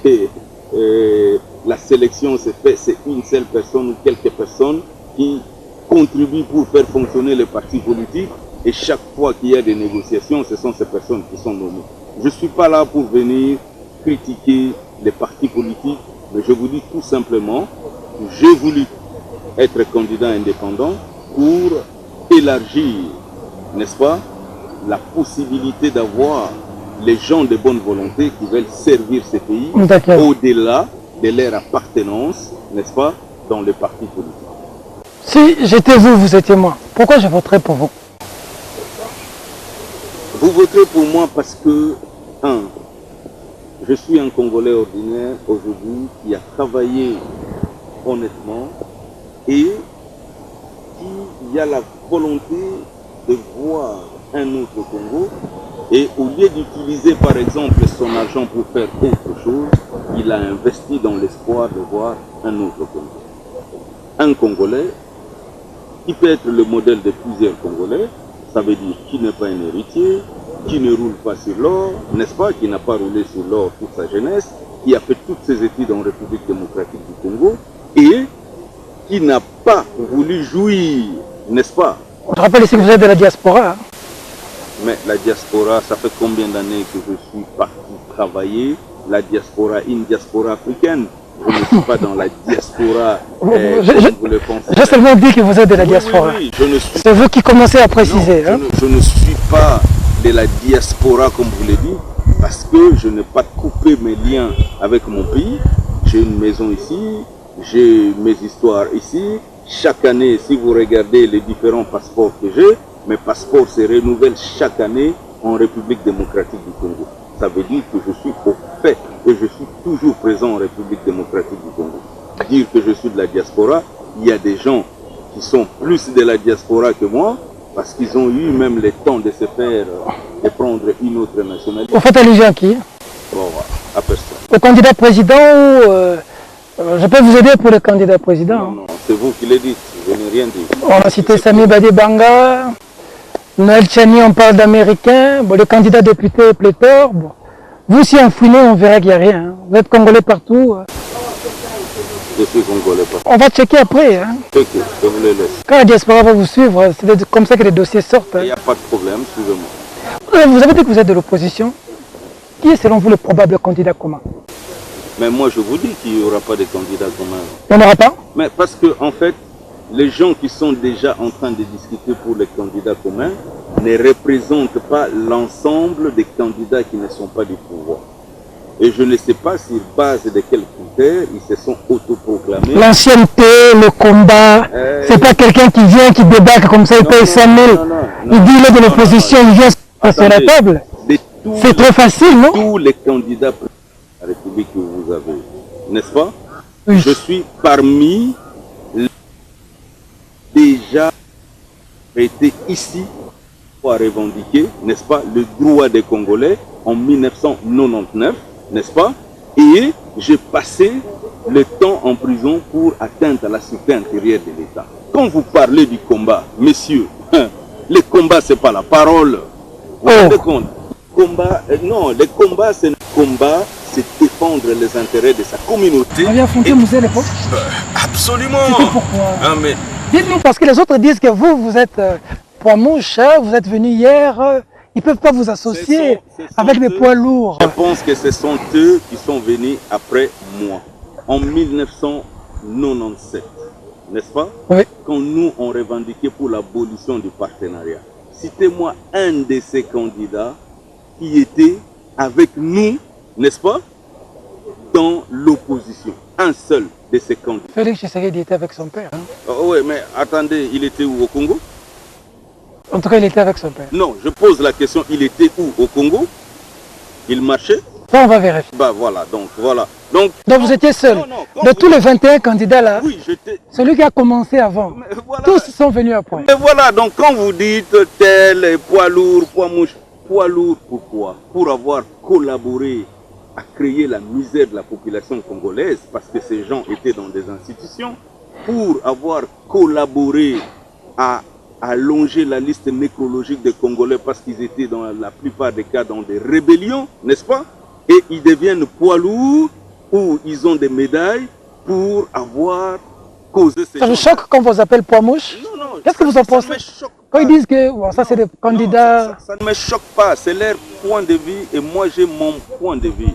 la sélection se fait, c'est une seule personne ou quelques personnes qui contribuent pour faire fonctionner les partis politiques. Et chaque fois qu'il y a des négociations, ce sont ces personnes qui sont nommées. Je ne suis pas là pour venir critiquer les partis politiques, mais je vous dis tout simplement que j'ai voulu être candidat indépendant pour élargir, n'est-ce pas, la possibilité d'avoir les gens de bonne volonté qui veulent servir ces pays au-delà de leur appartenance, n'est-ce pas, dans les partis politiques. Si j'étais vous, vous étiez moi, pourquoi je voterais pour vous? Vous voterez pour moi parce que, je suis un Congolais ordinaire aujourd'hui qui a travaillé honnêtement et qui a la volonté de voir un autre Congo, et au lieu d'utiliser par exemple son argent pour faire autre chose, il a investi dans l'espoir de voir un autre Congo. Un Congolais qui peut être le modèle de plusieurs Congolais, ça veut dire qui n'est pas un héritier, qui ne roule pas sur l'or, n'est-ce pas, qui n'a pas roulé sur l'or toute sa jeunesse, qui a fait toutes ses études en République démocratique du Congo et qui n'a pas voulu jouir, n'est-ce pas? On te rappelle ici que vous êtes de la diaspora. Mais la diaspora, ça fait combien d'années que je suis parti travailler? La diaspora, une diaspora africaine. Je ne suis pas dans la diaspora, comme vous le pensez. J'ai seulement dit que vous êtes de la diaspora. Oui, c'est vous qui commencez à préciser. Non, je ne suis pas de la diaspora, comme vous le dites, parce que je n'ai pas coupé mes liens avec mon pays. J'ai une maison ici, j'ai mes histoires ici. Chaque année, si vous regardez les différents passeports que j'ai, mes passeports se renouvellent chaque année en République démocratique du Congo. Ça veut dire que je suis au fait et je suis toujours présent en République démocratique du Congo. Dire que je suis de la diaspora, il y a des gens qui sont plus de la diaspora que moi, parce qu'ils ont eu même le temps de se faire, de prendre une autre nationalité. Vous faites allusion à qui? Bon, à personne. Au candidat président ou je peux vous aider pour le candidat président? Non, c'est vous qui le dites, je n'ai rien dit. On a cité Sami Badibanga, Noël Tchani, on parle d'Américains, bon, le candidat député pléthore. Bon. Vous, si on fouille, on verra qu'il n'y a rien. Hein. Vous êtes Congolais partout. Je suis Congolais partout. On va checker après. Hein. Ok, je vous le laisse. Quand la diaspora va vous suivre, c'est comme ça que les dossiers sortent. Il n'y a pas de problème, suivez-moi. Vous avez dit que vous êtes de l'opposition. Qui est selon vous le probable candidat commun? Mais moi, je vous dis qu'il n'y aura pas de candidats communs. Il n'y en aura pas? Mais parce que, en fait, les gens qui sont déjà en train de discuter pour les candidats communs ne représentent pas l'ensemble des candidats qui ne sont pas du pouvoir. Et je ne sais pas sur base de quels critères ils se sont autoproclamés. L'ancienneté, le combat, c'est pas quelqu'un qui vient, qui débarque comme ça, il paye 5 000. Il dit il est de l'opposition, il vient sur la table. C'est trop facile, non? Tous les candidats de la République que vous avez, n'est-ce pas? Oui. Je suis parmi les déjà été ici pour revendiquer, n'est-ce pas, le droit des Congolais en 1999, n'est-ce pas? Et j'ai passé le temps en prison pour atteindre à la sûreté intérieure de l'État. Quand vous parlez du combat, messieurs, le combat, c'est pas la parole. Vous vous rendez compte? Combat, non, le combat, c'est défendre les intérêts de sa communauté. Vous avez affronté Moussé l'époque? Absolument. C'était pourquoi? Ah, mais... Dites-nous, parce que les autres disent que vous êtes poids mouche, vous êtes venu hier, ils ne peuvent pas vous associer avec des poids lourds. Je pense que ce sont eux qui sont venus après moi, en 1997, n'est-ce pas? Oui. Quand nous, on revendiquait pour l'abolition du partenariat. Citez-moi un de ces candidats qui était avec nous, n'est-ce pas, dans l'opposition. Un seul de ces candidats. Félix Tshisekedi était avec son père. Hein? Oh, oui, mais attendez, il était où au Congo? En tout cas, il était avec son père. Non, je pose la question, il était où au Congo? Il marchait? Ça, on va vérifier. Bah voilà, donc voilà. Donc vous étiez seul. De tous les 21 candidats là, oui, j'étais... celui qui a commencé avant, voilà. Tous sont venus après. Mais voilà, donc quand vous dites tel, poids lourd, poids mouche, poids lourd, pourquoi? Pour avoir collaboré à créer la misère de la population congolaise, parce que ces gens étaient dans des institutions, pour avoir collaboré à allonger la liste nécrologique des Congolais, parce qu'ils étaient dans la plupart des cas dans des rébellions, n'est-ce pas? Et ils deviennent poids lourds, ou ils ont des médailles pour avoir causé ces gens. Ça vous choque quand on vous appelle poids mouche? Non, non. Qu'est-ce que vous en pensez? Quand ils disent que bon, ça c'est des candidats... Non, ça ne me choque pas, c'est leur point de vue et moi j'ai mon point de vue.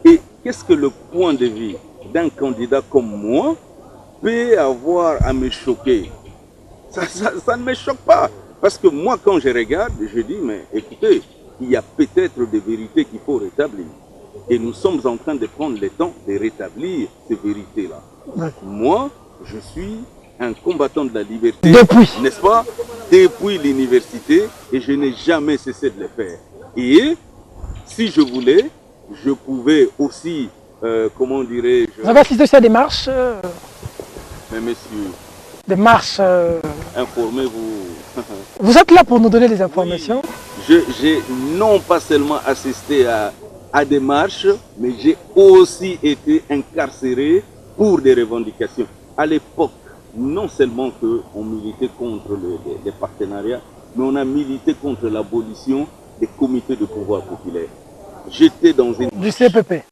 Et qu'est-ce que le point de vue d'un candidat comme moi peut avoir à me choquer? Ça ne me choque pas. Parce que moi quand je regarde, je dis, mais écoutez, il y a peut-être des vérités qu'il faut rétablir. Et nous sommes en train de prendre le temps de rétablir ces vérités-là. Ouais. Moi, je suis un combattant de la liberté, n'est-ce pas? Depuis l'université, et je n'ai jamais cessé de le faire. Et si je voulais, je pouvais aussi, comment dirais-je... Vous avez assisté à des marches Mais messieurs... Des marches... Informez-vous. Vous êtes là pour nous donner des informations? Oui, j'ai non pas seulement assisté à des marches, mais j'ai aussi été incarcéré pour des revendications. À l'époque, non seulement qu'on militait contre les partenariats, mais on a milité contre l'abolition des comités de pouvoir populaire. J'étais dans une Du CPP.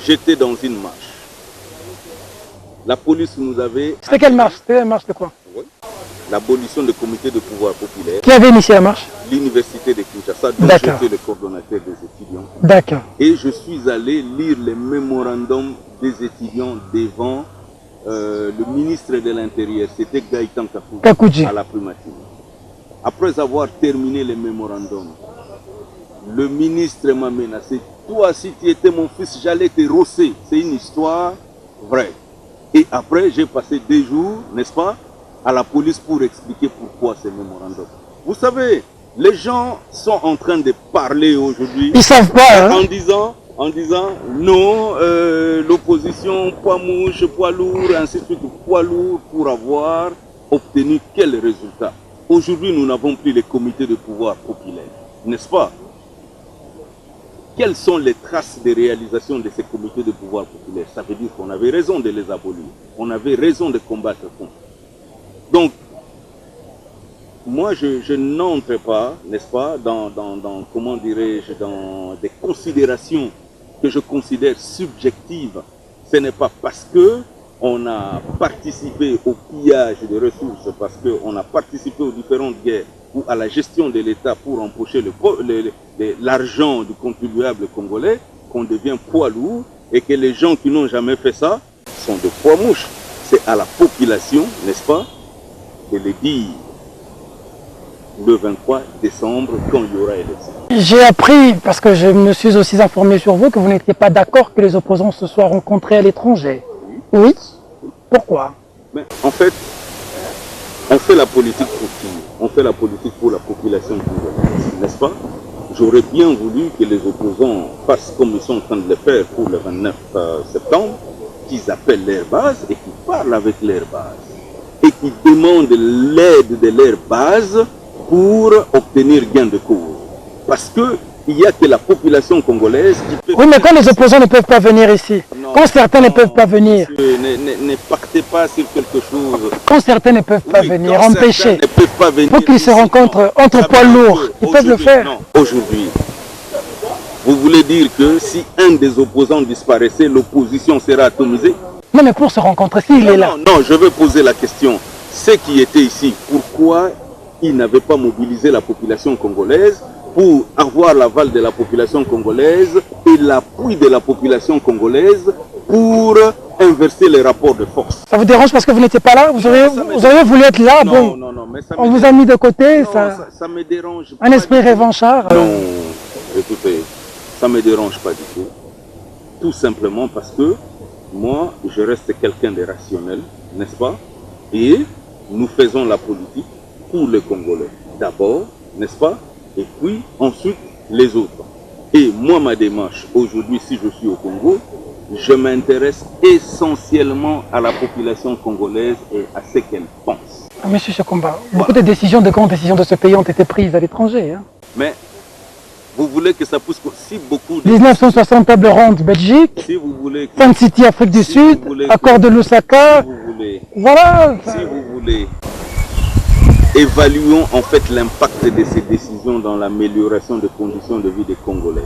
J'étais dans une marche. La police nous avait... C'était quelle marche? C'était une marche de quoi? Oui. L'abolition des comités de pouvoir populaire. Qui avait initié la marche? L'université de Kinshasa, dont j'étais le coordonnateur des étudiants. D'accord. Et je suis allé lire les mémorandums des étudiants devant le ministre de l'Intérieur, c'était Gaëtan Kakoudji, à la primature. Après avoir terminé les mémorandums, le ministre m'a menacé. Toi, si tu étais mon fils, j'allais te rosser. C'est une histoire vraie. Et après, j'ai passé 2 jours, n'est-ce pas, à la police pour expliquer pourquoi ces mémorandums. Vous savez, les gens sont en train de parler aujourd'hui. Ils savent pas, hein? En disant non, l'opposition, poids mouche, poids lourd, ainsi de suite, poids lourd pour avoir obtenu quel résultat? Aujourd'hui, nous n'avons plus les comités de pouvoir populaire, n'est-ce pas? Quelles sont les traces de réalisation de ces comités de pouvoir populaire? Ça veut dire qu'on avait raison de les abolir. On avait raison de combattre contre. Donc, moi, je n'entre pas, n'est-ce pas, dans comment dirais-je, dans des considérations que je considère subjectives. Ce n'est pas parce que on a participé au pillage de ressources, parce qu'on a participé aux différentes guerres ou à la gestion de l'État pour empocher l'argent du contribuable congolais, qu'on devient poids lourd et que les gens qui n'ont jamais fait ça sont de poids mouches. C'est à la population, n'est-ce pas, de le dire le 23 décembre quand il y aura élection. J'ai appris, parce que je me suis aussi informé sur vous, que vous n'étiez pas d'accord que les opposants se soient rencontrés à l'étranger. Oui. Pourquoi? Mais en fait, on fait la politique pour qui? On fait la politique pour la population congolaise, n'est-ce pas? J'aurais bien voulu que les opposants fassent comme ils sont en train de le faire pour le 29 septembre, qu'ils appellent leur base et qu'ils parlent avec leur base. Et qu'ils demandent l'aide de leur base pour obtenir gain de cause. Parce qu'il n'y a que la population congolaise qui peut... Oui, mais quand les opposants ne peuvent pas venir ici, Non, quand certains ne peuvent pas venir, monsieur, ne pactez pas sur quelque chose. quand certains ne peuvent pas Oui, venir, quand empêcher, certains ne peuvent pas venir pour qu'ils se ici, rencontrent non. entre Ça poids veut dire lourds, que ils peuvent le aujourd'hui, faire. non, aujourd'hui, vous voulez dire que si un des opposants disparaissait, l'opposition sera atomisée? Non, mais pour se rencontrer, s'il est là, Non, je vais poser la question. Ceux qui étaient ici, pourquoi ils n'avaient pas mobilisé la population congolaise pour avoir l'aval de la population congolaise et l'appui de la population congolaise pour inverser les rapports de force? ça vous dérange parce que vous n'étiez pas là? Vous auriez voulu être là? Non, Bon, non, mais ça on me vous a mis de côté, non, ça me dérange un esprit revanchard. Non, écoutez, ça ne me dérange pas du tout. Tout simplement parce que moi, je reste quelqu'un de rationnel, n'est-ce pas? Et nous faisons la politique pour les Congolais. D'abord, n'est-ce pas? Et puis, ensuite, les autres. Et moi, ma démarche, aujourd'hui, si je suis au Congo, je m'intéresse essentiellement à la population congolaise et à ce qu'elle pense. Monsieur Chakomba, beaucoup de décisions, de grandes décisions de ce pays ont été prises à l'étranger. Hein. Mais vous voulez que ça pousse si beaucoup de... 1960, table ronde, Belgique. Si vous voulez que... Sun City, Afrique du Sud. Accord de Lusaka. Si vous voulez... Voilà. Si vous voulez... Évaluons en fait l'impact de ces décisions dans l'amélioration des conditions de vie des Congolais.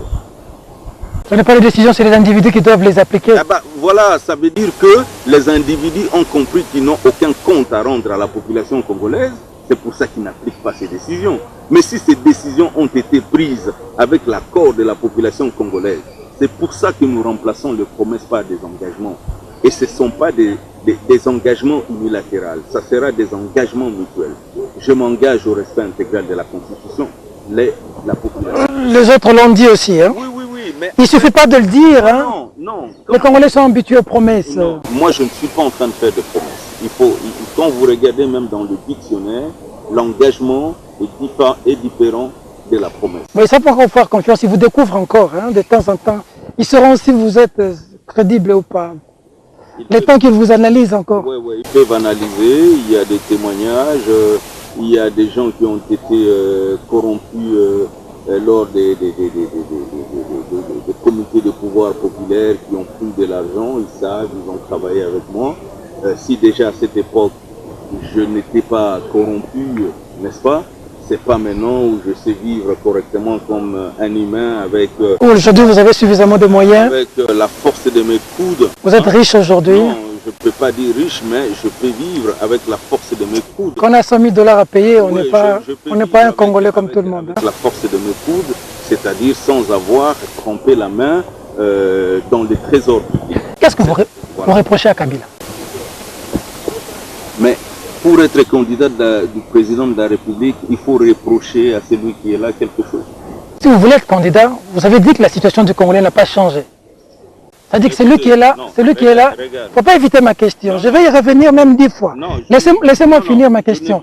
Ce n'est pas les décisions, c'est les individus qui doivent les appliquer. Ah bah, voilà, ça veut dire que les individus ont compris qu'ils n'ont aucun compte à rendre à la population congolaise. C'est pour ça qu'ils n'appliquent pas ces décisions. Mais si ces décisions ont été prises avec l'accord de la population congolaise, c'est pour ça que nous remplaçons les promesses par des engagements. Et ce ne sont pas des engagements unilatéraux, ça sera des engagements mutuels. Je m'engage au respect intégral de la Constitution, la population. Les autres l'ont dit aussi. Hein. Oui, mais... Il ne suffit pas de le dire. Hein. Non. Les Congolais sont habitués aux promesses. Non, moi, je ne suis pas en train de faire de promesses. Quand vous regardez même dans le dictionnaire, l'engagement est différent de la promesse. Mais ça, pour faire confiance, ils vous découvrent encore, hein, de temps en temps. Ils sauront si vous êtes crédible ou pas. Les temps qu'ils vous analysent encore. Oui, ils peuvent analyser, il y a des témoignages, il y a des gens qui ont été corrompus lors des comités de pouvoir populaire qui ont pris de l'argent, ils savent, ils ont travaillé avec moi. Si déjà à cette époque, je n'étais pas corrompu, n'est-ce pas? C'est pas maintenant où je sais vivre correctement comme un humain avec... Aujourd'hui, vous avez suffisamment de moyens. Avec la force de mes coudes. Vous êtes riche aujourd'hui. Non, je ne peux pas dire riche, mais je peux vivre avec la force de mes coudes. Quand on a 100 000 $ à payer, on n'est pas un Congolais comme tout le monde. Avec la force de mes coudes, c'est-à-dire sans avoir trempé la main dans les trésors publics. Qu'est-ce que vous reprochez à Kabila? Mais pour être candidat du président de la République, il faut reprocher à celui qui est là quelque chose. Si vous voulez être candidat, vous avez dit que la situation du Congolais n'a pas changé. C'est-à-dire que celui qui est là, il ne faut pas éviter ma question. Je vais y revenir même 10 fois. Laissez-moi finir ma question.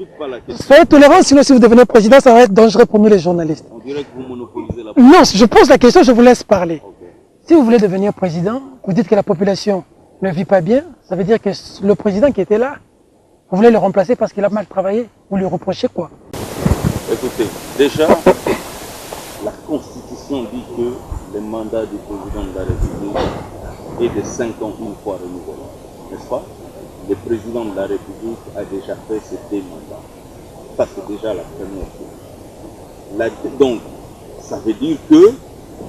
Soyez tolérants, sinon si vous devenez président, ça va être dangereux pour nous les journalistes. On dirait que vous monopolisez la parole. Non, je pose la question, je vous laisse parler. Okay. Si vous voulez devenir président, vous dites que la population ne vit pas bien, ça veut dire que le président qui était là, vous voulez le remplacer parce qu'il a mal travaillé. Vous lui reprochez quoi? Écoutez, déjà, la Constitution dit que le mandat du président de la République est de 5 ans une fois renouvelé. N'est-ce pas? Le président de la République a déjà fait ses 2 mandats. Ça, c'est déjà la première chose. Donc, ça veut dire que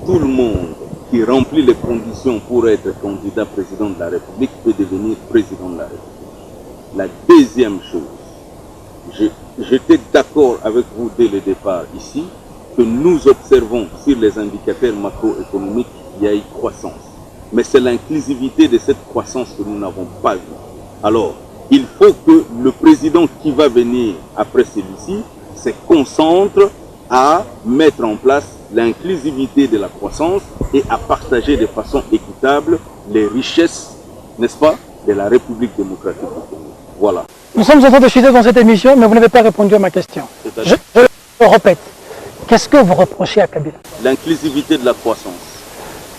tout le monde qui remplit les conditions pour être candidat président de la République peut devenir président de la République. La deuxième chose, j'étais d'accord avec vous dès le départ ici, que nous observons sur les indicateurs macroéconomiques qu'il y a eu croissance. mais c'est l'inclusivité de cette croissance que nous n'avons pas vue. Alors, il faut que le président qui va venir après celui-ci se concentre à mettre en place l'inclusivité de la croissance et à partager de façon équitable les richesses, n'est-ce pas, de la République démocratique du Congo. Voilà. Nous sommes en train de chuter dans cette émission, mais vous n'avez pas répondu à ma question. Je le répète. Qu'est-ce que vous reprochez à Kabila? L'inclusivité de la croissance.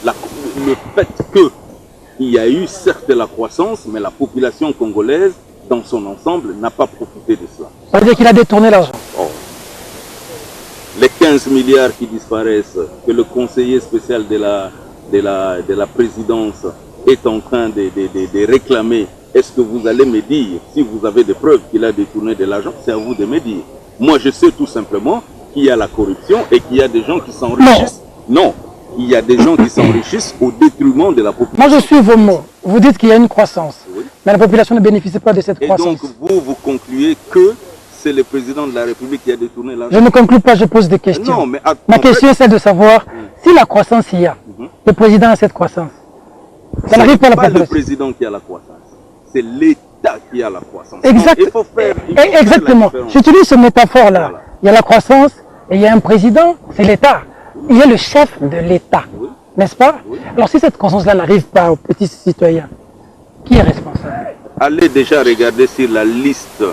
Le fait qu'il y a eu certes la croissance, mais la population congolaise, dans son ensemble, n'a pas profité de cela. Ça veut dire qu'il a détourné l'argent. Oh. Les 15 milliards qui disparaissent, que le conseiller spécial de la présidence est en train de réclamer, est-ce que vous allez me dire, si vous avez des preuves qu'il a détourné de l'argent, c'est à vous de me dire. Moi, je sais tout simplement qu'il y a la corruption et qu'il y a des gens qui s'enrichissent. Non, il y a des gens qui s'enrichissent au détriment de la population. Moi, je suis vos mots. Vous dites qu'il y a une croissance, oui. Mais la population ne bénéficie pas de cette croissance. Et donc, vous concluez que c'est le président de la République qui a détourné l'argent. Je ne conclue pas, je pose des questions. Non, mais ma question, c'est de savoir si la croissance il y a, le président a cette croissance. Ça n'arrive pas à la population. C'est pas le président qui a la croissance, c'est l'État qui a la croissance. Exact. Il faut faire exactement. J'utilise cette métaphore-là. Voilà. Il y a la croissance et il y a un président, c'est l'État. Il est le chef de l'État, oui. N'est-ce pas? Oui. Alors si cette croissance-là n'arrive pas aux petits citoyens, qui est responsable? Allez déjà regarder sur la liste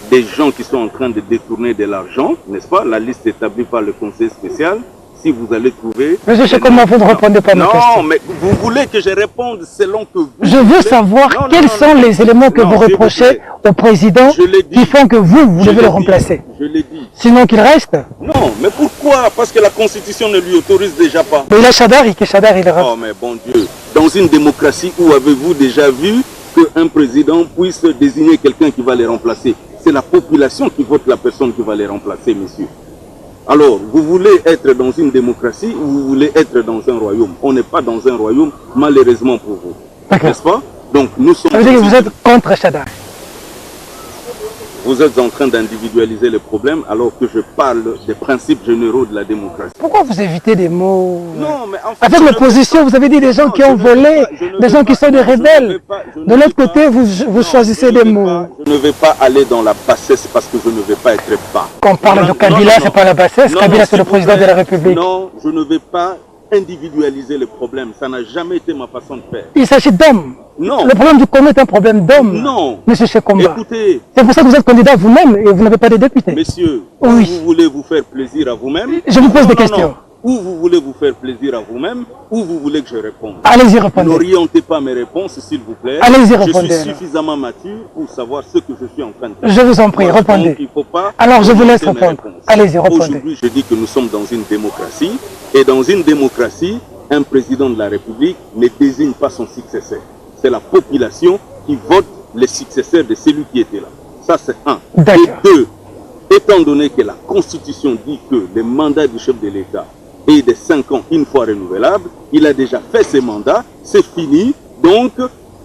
des gens qui sont en train de détourner de l'argent, n'est-ce pas? La liste établie par le conseil spécial. Si vous allez trouver... Monsieur, je sais comment vous ne répondez pas à ma question. Non, mais vous voulez que je réponde selon que vous... Je veux savoir quels sont les éléments que vous reprochez au président qui font que vous devez le remplacer. Je l'ai dit. Sinon qu'il reste. Non, mais pourquoi? Parce que la Constitution ne lui autorise déjà pas. Mais il a Chadari, que Chadari il reste. Oh, mais bon Dieu. Dans une démocratie, où avez-vous déjà vu qu'un président puisse désigner quelqu'un qui va les remplacer? C'est la population qui vote la personne qui va les remplacer, messieurs. Alors, vous voulez être dans une démocratie ou vous voulez être dans un royaume? On n'est pas dans un royaume, malheureusement pour vous. N'est-ce pas? Donc, nous sommes... Ça veut dire que vous êtes contre Chadari. Vous êtes en train d'individualiser le problème alors que je parle des principes généraux de la démocratie. Pourquoi vous évitez des mots? Non, mais en fait, avec l'opposition, vous avez dit des gens qui ont volé, des gens qui sont des rebelles. De l'autre côté, vous choisissez des mots. Je ne vais pas aller dans la bassesse parce que je ne vais pas être bas. Quand on parle de Kabila, ce n'est pas la bassesse. Kabila, c'est le président de la République. Non, je ne vais pas individualiser le problème. Ça n'a jamais été ma façon de faire. Il s'agit d'hommes. Non. Le problème du Congo est un problème d'hommes. Non. Monsieur Chekomba. Écoutez. C'est pour ça que vous êtes candidat vous-même et vous n'avez pas de député. Messieurs, oui. Vous voulez vous faire plaisir à vous-même? Je vous pose des questions. Non. Ou vous voulez vous faire plaisir à vous-même, ou vous voulez que je réponde. Allez-y, répondez. N'orientez pas mes réponses, s'il vous plaît. Allez-y, répondez. Je suis suffisamment mature pour savoir ce que je suis en train de faire. Je vous en prie, répondez. Donc, il faut pas. Alors, je vous laisse répondre. Allez-y, répondez. Aujourd'hui, je dis que nous sommes dans une démocratie. Et dans une démocratie, un président de la République ne désigne pas son successeur. C'est la population qui vote les successeurs de celui qui était là. Ça, c'est un. Et deux, étant donné que la Constitution dit que le mandat du chef de l'État est de 5 ans, une fois renouvelable, il a déjà fait ses mandats, c'est fini. Donc,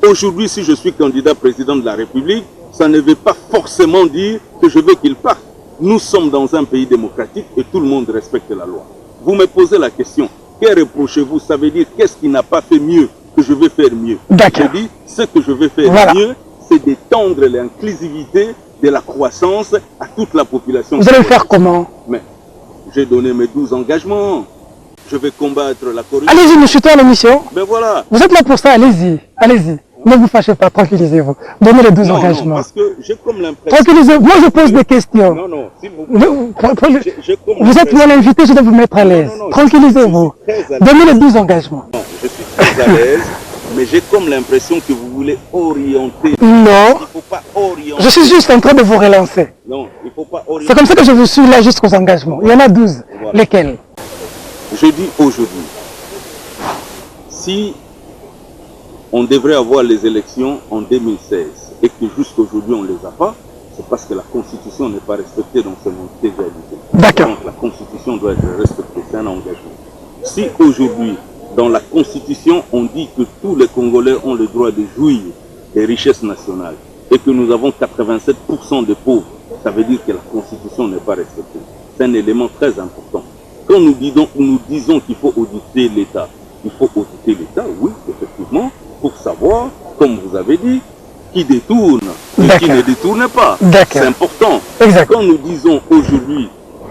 aujourd'hui, si je suis candidat président de la République, ça ne veut pas forcément dire que je veux qu'il parte. Nous sommes dans un pays démocratique et tout le monde respecte la loi. Vous me posez la question, que reprochez-vous? Ça veut dire qu'est-ce qui n'a pas fait mieux que je vais faire mieux? Je dis, ce que je vais faire mieux, c'est d'étendre l'inclusivité de la croissance à toute la population. Vous allez le faire comment? Mais j'ai donné mes 12 engagements. Je vais combattre la corruption. Allez-y, nous chutons à l'émission. Ben voilà. Vous êtes là pour ça, allez-y. Allez-y. Ne vous fâchez pas, tranquillisez-vous. Donnez les 12 engagements. Non, parce que j'ai comme l'impression... Tranquillisez-vous. Moi, je pose des questions. Non, s'il vous plaît. Vous êtes mon invité, je dois vous mettre à l'aise. Tranquillisez-vous. Donnez les 12 engagements. Non, je suis très à l'aise, mais j'ai comme l'impression que vous voulez orienter. Non. Il faut pas orienter. Je suis juste en train de vous relancer. Non, il faut pas orienter. C'est comme ça que je vous suis là jusqu'aux engagements. Il y en a 12. Voilà. Lesquels? Je dis aujourd'hui, si on devrait avoir les élections en 2016 et que jusqu'aujourd'hui on ne les a pas, c'est parce que la Constitution n'est pas respectée dans son intégralité. D'accord. Donc la Constitution doit être respectée, c'est un engagement. Si aujourd'hui, dans la Constitution, on dit que tous les Congolais ont le droit de jouir des richesses nationales et que nous avons 87% de pauvres, ça veut dire que la Constitution n'est pas respectée. C'est un élément très important. Quand nous disons qu'il faut auditer l'État, Il faut auditer l'État, oui, effectivement, pour savoir, comme vous avez dit, qui détourne et qui ne détourne pas. C'est important. Exact. Quand nous disons aujourd'hui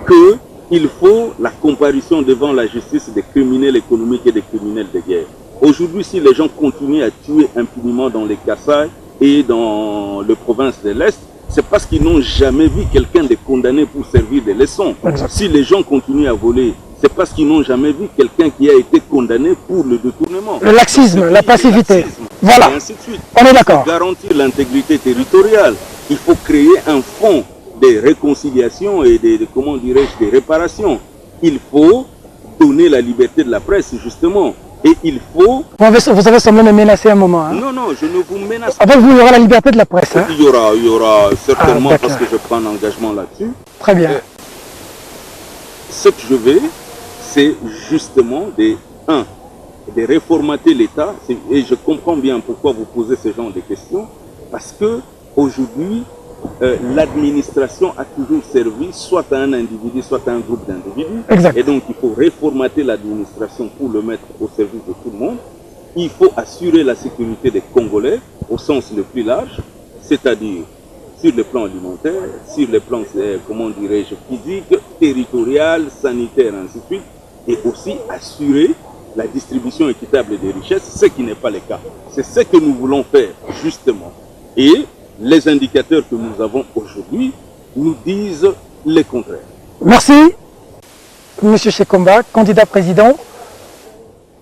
qu'il faut la comparution devant la justice des criminels économiques et des criminels de guerre. Aujourd'hui, si les gens continuent à tuer impunément dans les Kasaï et dans les provinces de l'Est, c'est parce qu'ils n'ont jamais vu quelqu'un de condamné pour servir de leçon. Exact. Si les gens continuent à voler, c'est parce qu'ils n'ont jamais vu quelqu'un qui a été condamné pour le détournement. Le laxisme, la passivité. Voilà. Et ainsi de suite. On est d'accord. Pour garantir l'intégrité territoriale, il faut créer un fonds de réconciliation et comment dirais-je, de réparation. Il faut donner la liberté de la presse, justement. Et il faut... Vous avez semblé me menacer un moment. Hein? Non, non, je ne vous menace pas. Avec vous, il y aura la liberté de la presse. Hein? Il y aura certainement, parce que je prends un engagement là-dessus. Très bien. Ce que je veux, c'est justement de réformater l'État. Et je comprends bien pourquoi vous posez ce genre de questions. Parce que aujourd'hui, l'administration a toujours servi soit à un individu, soit à un groupe d'individus. Et donc, il faut réformater l'administration pour le mettre au service de tout le monde. Il faut assurer la sécurité des Congolais au sens le plus large, c'est-à-dire sur le plan alimentaire, sur le plan, comment dirais-je, physique, territorial, sanitaire, ainsi de suite, et aussi assurer la distribution équitable des richesses, ce qui n'est pas le cas. C'est ce que nous voulons faire, justement. Et les indicateurs que nous avons aujourd'hui nous disent le contraire. Merci, M. Shekomba, candidat président.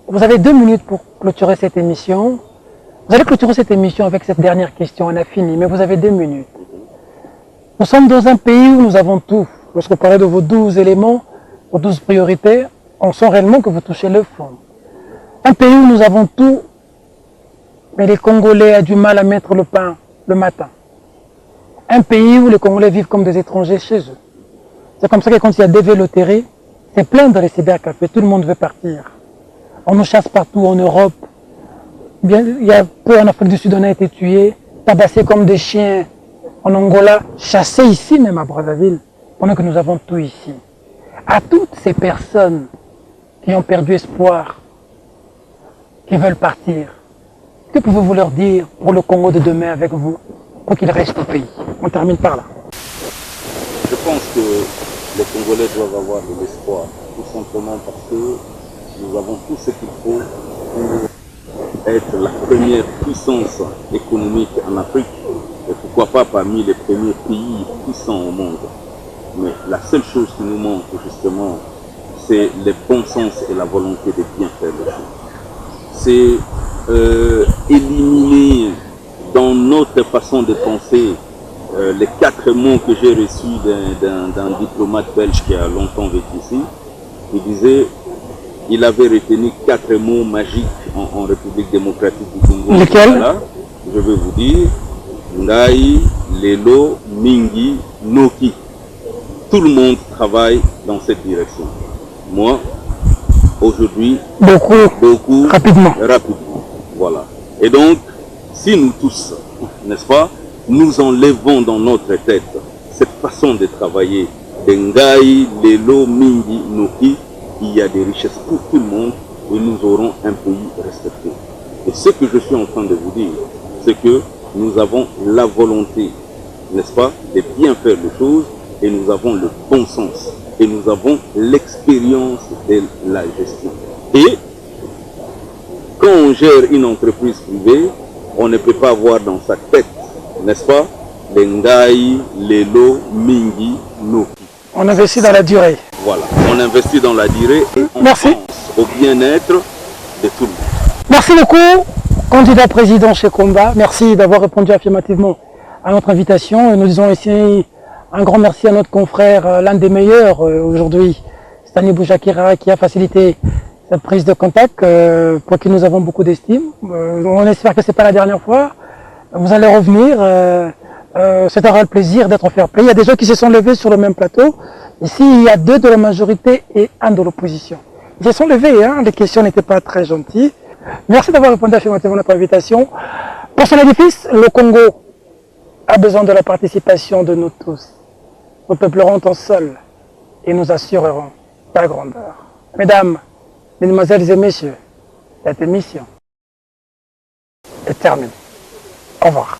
Vous avez 2 minutes pour clôturer cette émission. Vous allez clôturer cette émission avec cette dernière question, on a fini, mais vous avez 2 minutes. Nous sommes dans un pays où nous avons tout. Lorsque vous parlez de vos 12 éléments, vos 12 priorités, on sent réellement que vous touchez le fond. Un pays où nous avons tout, mais les Congolais ont du mal à mettre le pain le matin. Un pays où les Congolais vivent comme des étrangers chez eux. C'est comme ça que quand il y a des véloteries, c'est plein de les cybercafés, tout le monde veut partir. On nous chasse partout en Europe. Bien, il y a peu en Afrique du Sud, on a été tués, tabassés comme des chiens en Angola, chassés ici même à Brazzaville, pendant que nous avons tout ici. À toutes ces personnes qui ont perdu espoir, qui veulent partir, que pouvez-vous leur dire pour le Congo de demain avec vous, pour qu'ils restent au pays? On termine par là. Je pense que les Congolais doivent avoir de l'espoir, tout simplement parce que nous avons tout ce qu'il faut pour être la première puissance économique en Afrique, et pourquoi pas parmi les premiers pays puissants au monde. Mais la seule chose qui nous manque justement, c'est le bon sens et la volonté de bien faire les choses. C'est éliminer dans notre façon de penser les 4 mots que j'ai reçus d'un diplomate belge qui a longtemps vécu ici. Il disait, il avait retenu 4 mots magiques en République démocratique du Congo. Lesquels? Voilà, je vais vous dire, Ngai, Lelo, Mingi, Noki. Tout le monde travaille dans cette direction. Moi, aujourd'hui, beaucoup, rapidement. Voilà. Et donc, si nous tous, n'est-ce pas, nous enlevons dans notre tête cette façon de travailler, Ngai, Lelo, Mingi, Noki, il y a des richesses pour tout le monde et nous aurons un pays respecté. Et ce que je suis en train de vous dire, c'est que nous avons la volonté, n'est-ce pas, de bien faire les choses et nous avons le bon sens et nous avons l'expérience de la gestion. Et quand on gère une entreprise privée, on ne peut pas avoir dans sa tête, n'est-ce pas, les Ngai, les Lo, Mingi, Noki. On investit dans la durée. Voilà, on investit dans la durée et on pense au bien-être de tout le monde. Merci beaucoup, candidat président Shekomba. Merci d'avoir répondu affirmativement à notre invitation. Et nous disons ici un grand merci à notre confrère, l'un des meilleurs aujourd'hui, Stani Boujakira, qui a facilité cette prise de contact, pour qui nous avons beaucoup d'estime. On espère que ce n'est pas la dernière fois. Vous allez revenir. C'est un réel plaisir d'être en fair play. Il y a des gens qui se sont levés sur le même plateau. Ici, il y a 2 de la majorité et 1 de l'opposition. Ils se sont levés, hein. Les questions n'étaient pas très gentilles. Merci d'avoir répondu affirmativement à notre invitation. Pour son édifice, le Congo a besoin de la participation de nous tous. Nous peuplerons ensemble et nous assurerons la grandeur. Mesdames, Mesdemoiselles et Messieurs, Cette émission est terminée. Au revoir.